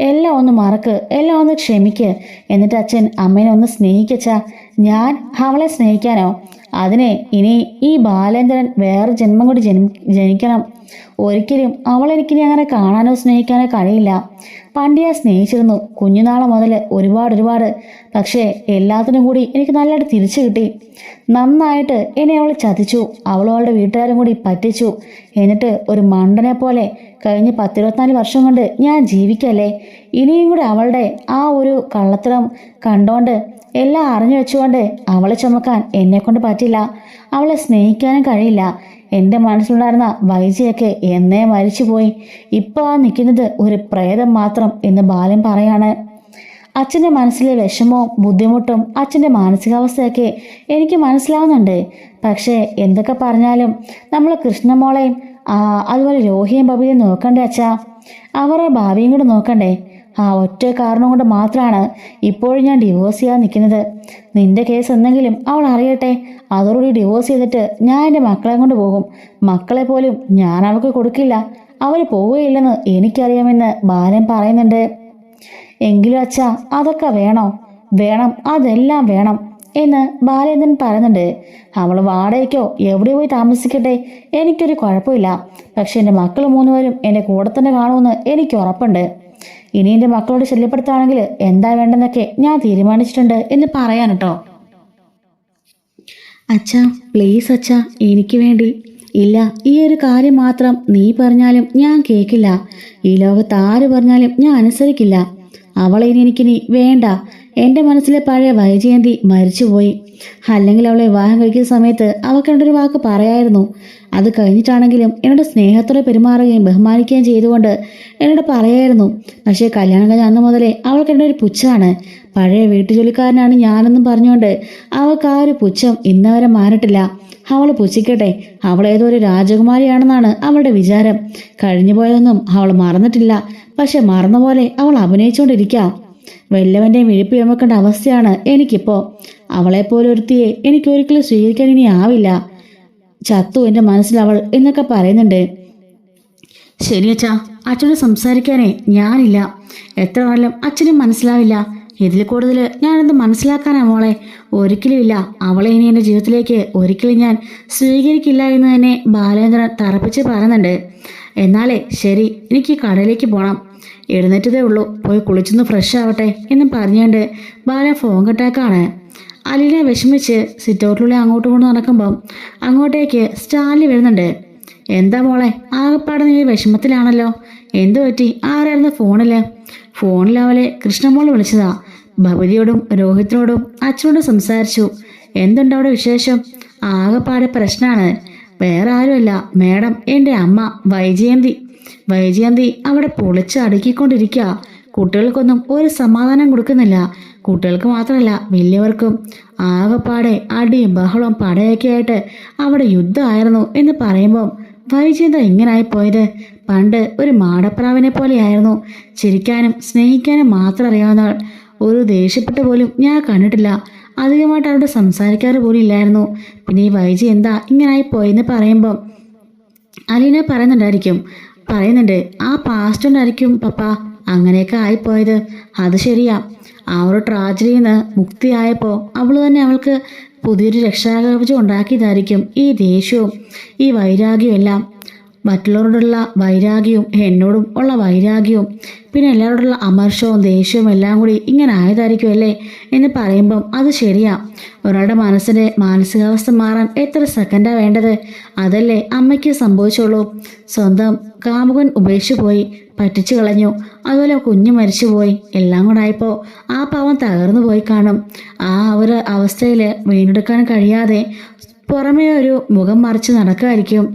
എല്ലാം ഒന്ന് മറക്ക്, എല്ലാം ഒന്ന് ക്ഷമിക്ക്, എന്നിട്ട് അച്ഛൻ അമ്മേനെ ഒന്ന് സ്നേഹിക്കച്ചാ. ഞാൻ അവളെ സ്നേഹിക്കാനോ? അതിനെ ഇനി ഈ ബാലേന്ദ്രൻ വേറെ ജന്മം കൂടി ജനിക്കണം. ഒരിക്കലും അവളെനിക്കിനി അങ്ങനെ കാണാനോ സ്നേഹിക്കാനോ കഴിയില്ല. പണ്ട് ഞാൻ സ്നേഹിച്ചിരുന്നു, കുഞ്ഞുനാളെ മുതൽ ഒരുപാട്. പക്ഷേ എല്ലാത്തിനും കൂടി എനിക്ക് നല്ലതായിട്ട് തിരിച്ചു കിട്ടി. നന്നായിട്ട് എന്നെ അവൾ ചതിച്ചു, അവളുടെ വീട്ടുകാരും കൂടി പറ്റിച്ചു. എന്നിട്ട് ഒരു മണ്ടനെ പോലെ കഴിഞ്ഞ് 10-24 വർഷം കൊണ്ട് ഞാൻ ജീവിക്കല്ലേ. ഇനിയും കൂടെ അവളുടെ ആ ഒരു കള്ളത്തരം കണ്ടോണ്ട് എല്ലാം അറിഞ്ഞു വെച്ചുകൊണ്ട് അവളെ ചുമക്കാൻ എന്നെക്കൊണ്ട് പറ്റില്ല, അവളെ സ്നേഹിക്കാനും കഴിയില്ല. എൻ്റെ മനസ്സിലുണ്ടായിരുന്ന വൈജയൊക്കെ എന്നേ മരിച്ചുപോയി, ഇപ്പോൾ ആ നിൽക്കുന്നത് ഒരു പ്രേതം മാത്രം എന്ന് ബാലൻ പറയാണ്. അച്ഛൻ്റെ മനസ്സിലെ വിഷമവും ബുദ്ധിമുട്ടും അച്ഛൻ്റെ മാനസികാവസ്ഥയൊക്കെ എനിക്ക് മനസ്സിലാവുന്നുണ്ട്. പക്ഷേ എന്തൊക്കെ പറഞ്ഞാലും നമ്മൾ കൃഷ്ണമോളെയും അതുപോലെ രോഹിയും ബബിയും നോക്കണ്ടേ അച്ഛാ, അവരുടെ ഭാവിയും കൂടെ നോക്കണ്ടേ? ആ ഒറ്റ കാരണം കൊണ്ട് മാത്രമാണ് ഇപ്പോഴും ഞാൻ ഡിവോഴ്സ് ചെയ്യാൻ നിൽക്കുന്നത്. നിന്റെ കേസ് എന്തെങ്കിലും അവൾ അറിയട്ടെ, അതോടുകൂടി ഡിവോഴ്സ് ചെയ്തിട്ട് ഞാൻ എൻ്റെ മക്കളെ കൊണ്ട് പോകും. മക്കളെ പോലും ഞാൻ അവൾക്ക് കൊടുക്കില്ല, അവർ പോവുകയില്ലെന്ന് എനിക്കറിയാമെന്ന് ബാലൻ പറയുന്നുണ്ട്. എങ്കിലും അച്ഛാ അതൊക്കെ വേണം, അതെല്ലാം വേണം എന്ന് ബാലേന്ദ്രൻ പറയുന്നുണ്ട്. അവൾ വാടകയ്ക്കോ എവിടെ പോയി താമസിക്കട്ടെ, എനിക്കൊരു കുഴപ്പമില്ല. പക്ഷെ എൻ്റെ മക്കൾ 3 പേരും എൻ്റെ കൂടെ തന്നെ കാണുമെന്ന് എനിക്ക് ഉറപ്പുണ്ട്. ഇനി എൻ്റെ മക്കളോട് ശല്യപ്പെടുത്തുകയാണെങ്കിൽ എന്താ വേണ്ടെന്നൊക്കെ ഞാൻ തീരുമാനിച്ചിട്ടുണ്ട് എന്ന് പറയാൻ കേട്ടോ. അച്ഛാ പ്ലീസ് അച്ഛാ, എനിക്ക് വേണ്ടി. ഇല്ല, ഈ ഒരു കാര്യം മാത്രം നീ പറഞ്ഞാലും ഞാൻ കേൾക്കില്ല. ഈ ലോകത്ത് ആര് പറഞ്ഞാലും ഞാൻ അനുസരിക്കില്ല. അവളെ ഇനി എനിക്കിനി വേണ്ട. എൻ്റെ മനസ്സിലെ പഴയ വൈജയന്തി മരിച്ചുപോയി. അല്ലെങ്കിൽ അവളെ വിവാഹം കഴിക്കുന്ന സമയത്ത് അവൾക്ക് എന്നോടൊരു വാക്ക് പറയായിരുന്നു. അത് കഴിഞ്ഞിട്ടാണെങ്കിലും എന്നോട് സ്നേഹത്തോടെ പെരുമാറുകയും ബഹുമാനിക്കുകയും ചെയ്തുകൊണ്ട് എന്നോട് പറയായിരുന്നു. പക്ഷേ കല്യാണം കഴിഞ്ഞ അന്ന് മുതലേ അവൾക്ക് എൻ്റെ ഒരു പുച്ഛമാണ്. പഴയ വീട്ടുജോലിക്കാരനാണ് ഞാനെന്നും പറഞ്ഞുകൊണ്ട് അവൾക്ക് ആ ഒരു പുച്ഛം ഇന്നവരെ മാറിയിട്ടില്ല. അവൾ പുച്ഛിക്കട്ടെ, അവളേതോ ഒരു രാജകുമാരിയാണെന്നാണ് അവളുടെ വിചാരം. കഴിഞ്ഞു പോയതൊന്നും അവൾ മറന്നിട്ടില്ല. പക്ഷെ മറന്ന പോലെ അവൾ അഭിനയിച്ചുകൊണ്ടിരിക്കാം. വല്ലവൻ്റെയും വിഴുപ്പ് ചുമക്കേണ്ട അവസ്ഥയാണ് എനിക്കിപ്പോൾ. അവളെപ്പോലെ ഒരുത്തിയെ എനിക്കൊരിക്കലും സ്വീകരിക്കാൻ ഇനി ആവില്ല. ചത്തു എൻ്റെ മനസ്സിൽ അവൾ എന്നൊക്കെ പറയുന്നുണ്ട്. ശരിയച്ചാ, അച്ഛനോട് സംസാരിക്കാനേ ഞാനില്ല. എത്ര കാലം അച്ഛനും മനസ്സിലാവില്ല. ഇതിൽ കൂടുതൽ ഞാനെന്ത് മനസ്സിലാക്കാനാ മോളെ? ഒരിക്കലും ഇല്ല. അവളെ ഇനി എൻ്റെ ജീവിതത്തിലേക്ക് ഒരിക്കലും ഞാൻ സ്വീകരിക്കില്ല എന്ന് തന്നെ ബാലേന്ദ്രൻ തറപ്പിച്ച് പറയുന്നുണ്ട്. എന്നാലേ ശരി, എനിക്ക് കടയിലേക്ക് പോകണം. എഴുന്നേറ്റതേ ഉള്ളൂ, പോയി കുളിച്ചൊന്ന് ഫ്രഷ് ആവട്ടെ എന്ന് പറഞ്ഞുകൊണ്ട് ബാല ഫോൺ കട്ടാക്കാണ്. അലീന വിഷമിച്ച് സിറ്റൗട്ടിലൂടെ അങ്ങോട്ട് കൊണ്ട് നടക്കുമ്പം അങ്ങോട്ടേക്ക് സ്റ്റാലിന് വരുന്നുണ്ട്. എന്താ മോളെ, ആകെപ്പാടെ നീ വിഷമത്തിലാണല്ലോ, എന്തു പറ്റി? ആരായിരുന്നു ഫോണിൽ അവളെ കൃഷ്ണമോൾ വിളിച്ചതാ. ഭവതിയോടും രോഹിത്തിനോടും അച്ഛനോടും സംസാരിച്ചു. എന്തുണ്ട് അവിടെ വിശേഷം? ആകെപ്പാടെ പ്രശ്നമാണ്. വേറെ ആരുമല്ല മേഡം, എൻ്റെ അമ്മ വൈജയന്തി അവിടെ പൊളിച്ച് അടുക്കിക്കൊണ്ടിരിക്കുക. കുട്ടികൾക്കൊന്നും ഒരു സമാധാനം കൊടുക്കുന്നില്ല. കുട്ടികൾക്ക് മാത്രമല്ല വലിയവർക്കും. ആകെപ്പാടെ അടിയും ബഹളവും പടയൊക്കെ ആയിട്ട് അവിടെ യുദ്ധമായിരുന്നു എന്ന് പറയുമ്പം വൈജയന്ത ഇങ്ങനായിപ്പോയത്. പണ്ട് ഒരു മാടപ്രാവിനെ പോലെയായിരുന്നു. ചിരിക്കാനും സ്നേഹിക്കാനും മാത്രം അറിയാവുന്നവൾ. ഒരു ദേഷ്യപ്പെട്ട പോലും ഞാൻ കണ്ടിട്ടില്ല. അധികമായിട്ട് അവരോട് സംസാരിക്കാറ് പോലും ഇല്ലായിരുന്നു. പിന്നെ ഈ വൈജയന്ത ഇങ്ങനായിപ്പോയെന്ന് പറയുമ്പം അലീന പറയുന്നുണ്ട് ആ പാസ്റ്റ് കൊണ്ടായിരിക്കും പപ്പ അങ്ങനെയൊക്കെ ആയിപ്പോയത്. അത് ശരിയാ. ആ ഒരു ട്രാജഡിയിൽ നിന്ന് മുക്തിയായപ്പോൾ അവൾ തന്നെ അവൾക്ക് പുതിയൊരു രക്ഷാകവചം ഉണ്ടാക്കിയതായിരിക്കും. ഈ ദേഷ്യവും ഈ വൈരാഗ്യവും എല്ലാം, മറ്റുള്ളവരോടുള്ള വൈരാഗ്യവും എന്നോടും ഉള്ള വൈരാഗ്യവും പിന്നെ എല്ലാവരോടുള്ള അമർഷവും ദേഷ്യവും എല്ലാം കൂടി ഇങ്ങനെ ആയതായിരിക്കും അല്ലേ എന്ന് പറയുമ്പം അത് ശരിയാ. ഒരാളുടെ മനസ്സിൻ്റെ മാനസികാവസ്ഥ മാറാൻ എത്ര സെക്കൻഡാണ് വേണ്ടത്? അതല്ലേ അമ്മയ്ക്ക് സംഭവിച്ചുള്ളൂ. സ്വന്തം കാമുകൻ ഉപേക്ഷിച്ചു പോയി, പറ്റിച്ചു കളഞ്ഞു, അതുപോലെ കുഞ്ഞ് മരിച്ചുപോയി. എല്ലാം കൂടെ ആയപ്പോൾ ആ പാവം തകർന്നു പോയി കാണും. ആ ഒരു അവസ്ഥയിൽ വീണ്ടെടുക്കാൻ കഴിയാതെ പുറമേ ഒരു മുഖം മറിച്ച് നടക്കുമായിരിക്കും.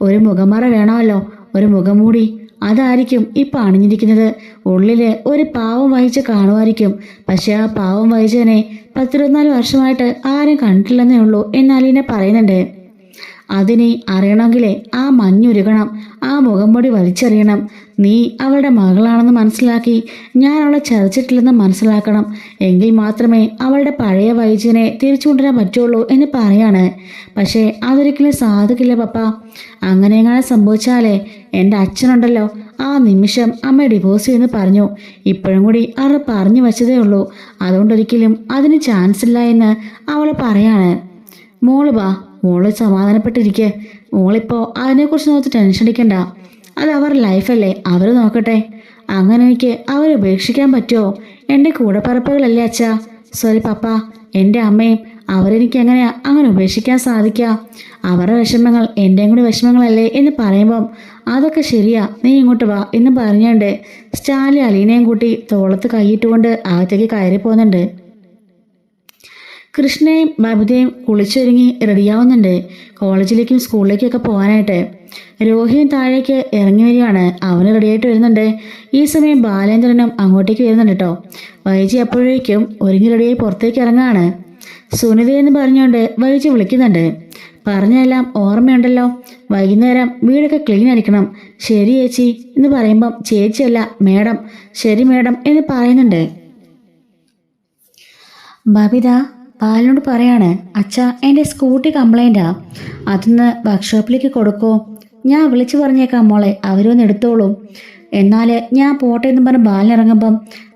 ഒരു മുഖമറ വേണമല്ലോ, ഒരു മുഖംമൂടി. അതായിരിക്കും ഇപ്പം അണിഞ്ഞിരിക്കുന്നത്. ഉള്ളില് ഒരു പാവം വഹിച്ച് കാണുമായിരിക്കും. പക്ഷെ ആ പാവം വഹിച്ചതിനെ 14 വർഷമായിട്ട് ആരും കണ്ടിട്ടില്ലെന്നേ ഉള്ളൂ എന്ന് അലീന പറയുന്നുണ്ട്. അതിനെ അറിയണമെങ്കിലേ ആ മഞ്ഞുരുകണം, ആ മുഖംമൂടി വലിച്ചെറിയണം. നീ അവളുടെ മകളാണെന്ന് മനസ്സിലാക്കി ഞാൻ അവളെ ചതച്ചിട്ടില്ലെന്ന് മനസ്സിലാക്കണം. എങ്കിൽ മാത്രമേ അവളുടെ പഴയ വൈദ്യനെ തിരിച്ചു കൊണ്ടുവരാൻ പറ്റുള്ളൂ എന്ന് പറയാണ്. പക്ഷേ അതൊരിക്കലും സാധിക്കില്ല പപ്പ. അങ്ങനെയെങ്ങനെ സംഭവിച്ചാലേ എൻ്റെ അച്ഛനുണ്ടല്ലോ, ആ നിമിഷം അമ്മ ഡിവോഴ്സ് ചെയ്യുമെന്ന് പറഞ്ഞു. ഇപ്പോഴും കൂടി അവർ പറഞ്ഞു വച്ചതേ ഉള്ളൂ. അതുകൊണ്ടൊരിക്കലും അതിന് ചാൻസ് ഇല്ല എന്ന് അവൾ പറയാണ്. മോള് സമാധാനപ്പെട്ടിരിക്കുക. മോളിപ്പോൾ അതിനെക്കുറിച്ച് നോക്കി ടെൻഷൻ അടിക്കണ്ട. അത് അവരുടെ ലൈഫല്ലേ, അവർ നോക്കട്ടെ. അങ്ങനെ എനിക്ക് അവരെ ഉപേക്ഷിക്കാൻ പറ്റുമോ? എൻ്റെ കൂടപ്പറപ്പുകളല്ലേ അച്ഛാ. സോറി പപ്പ, എൻ്റെ അമ്മയും അവരെനിക്ക് അങ്ങനെ ഉപേക്ഷിക്കാൻ സാധിക്കുക? അവരുടെ വിഷമങ്ങൾ എൻ്റെയും കൂടി വിഷമങ്ങളല്ലേ എന്ന് പറയുമ്പം അതൊക്കെ ശരിയാ, നീ ഇങ്ങോട്ട് വാ എന്ന് പറഞ്ഞുകൊണ്ട് സ്റ്റാലി അലീനയും കൂട്ടി തോളത്ത് കൈയിട്ടുകൊണ്ട് അകത്തേക്ക് കയറി പോകുന്നുണ്ട്. കൃഷ്ണയും ബബിതയും കുളിച്ചൊരുങ്ങി റെഡിയാവുന്നുണ്ട് കോളേജിലേക്കും സ്കൂളിലേക്കൊക്കെ പോകാനായിട്ട്. രോഹിയും താഴേക്ക് ഇറങ്ങി വരികയാണ്. അവന് റെഡിയായിട്ട് വരുന്നുണ്ട്. ഈ സമയം ബാലേന്ദ്രനും അങ്ങോട്ടേക്ക് വരുന്നുണ്ട് കേട്ടോ. വൈജി അപ്പോഴേക്കും ഒരുങ്ങി റെഡിയായി പുറത്തേക്ക് ഇറങ്ങാണ്. സുനിത എന്ന് പറഞ്ഞുകൊണ്ട് വൈജി വിളിക്കുന്നുണ്ട്. പറഞ്ഞെല്ലാം ഓർമ്മയുണ്ടല്ലോ, വൈകുന്നേരം വീടൊക്കെ ക്ലീൻ ആയിരിക്കണം. ശരി ചേച്ചി എന്ന് പറയുമ്പം ചേച്ചിയല്ല മേഡം. ശരി മേഡം എന്ന് പറയുന്നുണ്ട്. ബബിത ബാലിനോട് പറയാണ്, അച്ഛാ എൻ്റെ സ്കൂട്ടി കംപ്ലൈൻറ്റാ, അതൊന്ന് വർക്ക്ഷോപ്പിലേക്ക് കൊടുക്കോ? ഞാൻ വിളിച്ചു പറഞ്ഞേക്കാം മോളെ, അവരൊന്ന് എടുത്തോളൂ. എന്നാൽ ഞാൻ പോട്ടെ എന്ന് പറഞ്ഞ് ബാലിനിറങ്ങുമ്പം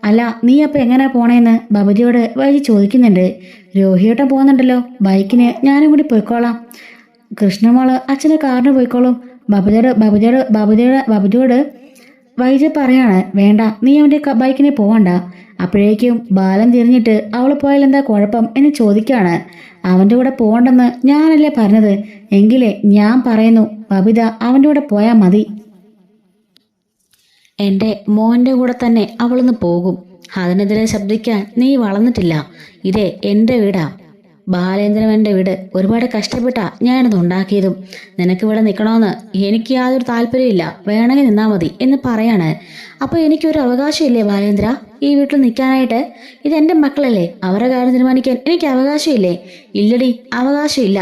അല്ല നീ അപ്പം എങ്ങനെയാ പോണേന്ന് ബബിതയോട് വൈകി ചോദിക്കുന്നുണ്ട്. രോഹിയോട്ടം പോകുന്നുണ്ടല്ലോ ബൈക്കിന്, ഞാനും കൂടി പോയിക്കോളാം. കൃഷ്ണമോള് അച്ഛൻ്റെ കാറിന് പോയിക്കോളും. ബബിതയോട് വൈജി പറയാണ്, വേണ്ട നീ അവൻ്റെ ബൈക്കിനെ പോവണ്ട. അപ്പോഴേക്കും ബാലൻ തിരിഞ്ഞിട്ട് അവൾ പോയാൽ എന്താ കുഴപ്പം എന്ന് ചോദിക്കുകയാണ്. അവൻ്റെ കൂടെ പോകണ്ടെന്ന് ഞാനല്ലേ പറഞ്ഞത്, എങ്കിലേ ഞാൻ പറയുന്നു ബബിത അവൻ്റെ കൂടെ പോയാൽ മതി. എൻ്റെ മോൻ്റെ കൂടെ തന്നെ അവളൊന്ന് പോകും. അതിനെതിരെ ശബ്ദിക്കാൻ നീ വളർന്നിട്ടില്ല. ഇതേ എൻ്റെ വീടാ, ബാലേന്ദ്രൻ എൻ്റെ വീട്. ഒരുപാട് കഷ്ടപ്പെട്ടാ ഞാനിത് ഉണ്ടാക്കിയതും. നിനക്കിവിടെ നിൽക്കണമെന്ന് എനിക്ക് യാതൊരു താല്പര്യമില്ല, വേണമെങ്കിൽ നിന്നാൽ മതി എന്ന് പറയാണ്. അപ്പോൾ എനിക്കൊരു അവകാശമില്ലേ ബാലേന്ദ്ര ഈ വീട്ടിൽ നിൽക്കാനായിട്ട്? ഇതെൻ്റെ മക്കളല്ലേ, അവരുടെ കാര്യം തീരുമാനിക്കാൻ എനിക്ക് അവകാശമില്ലേ? ഇല്ലടി, അവകാശമില്ല.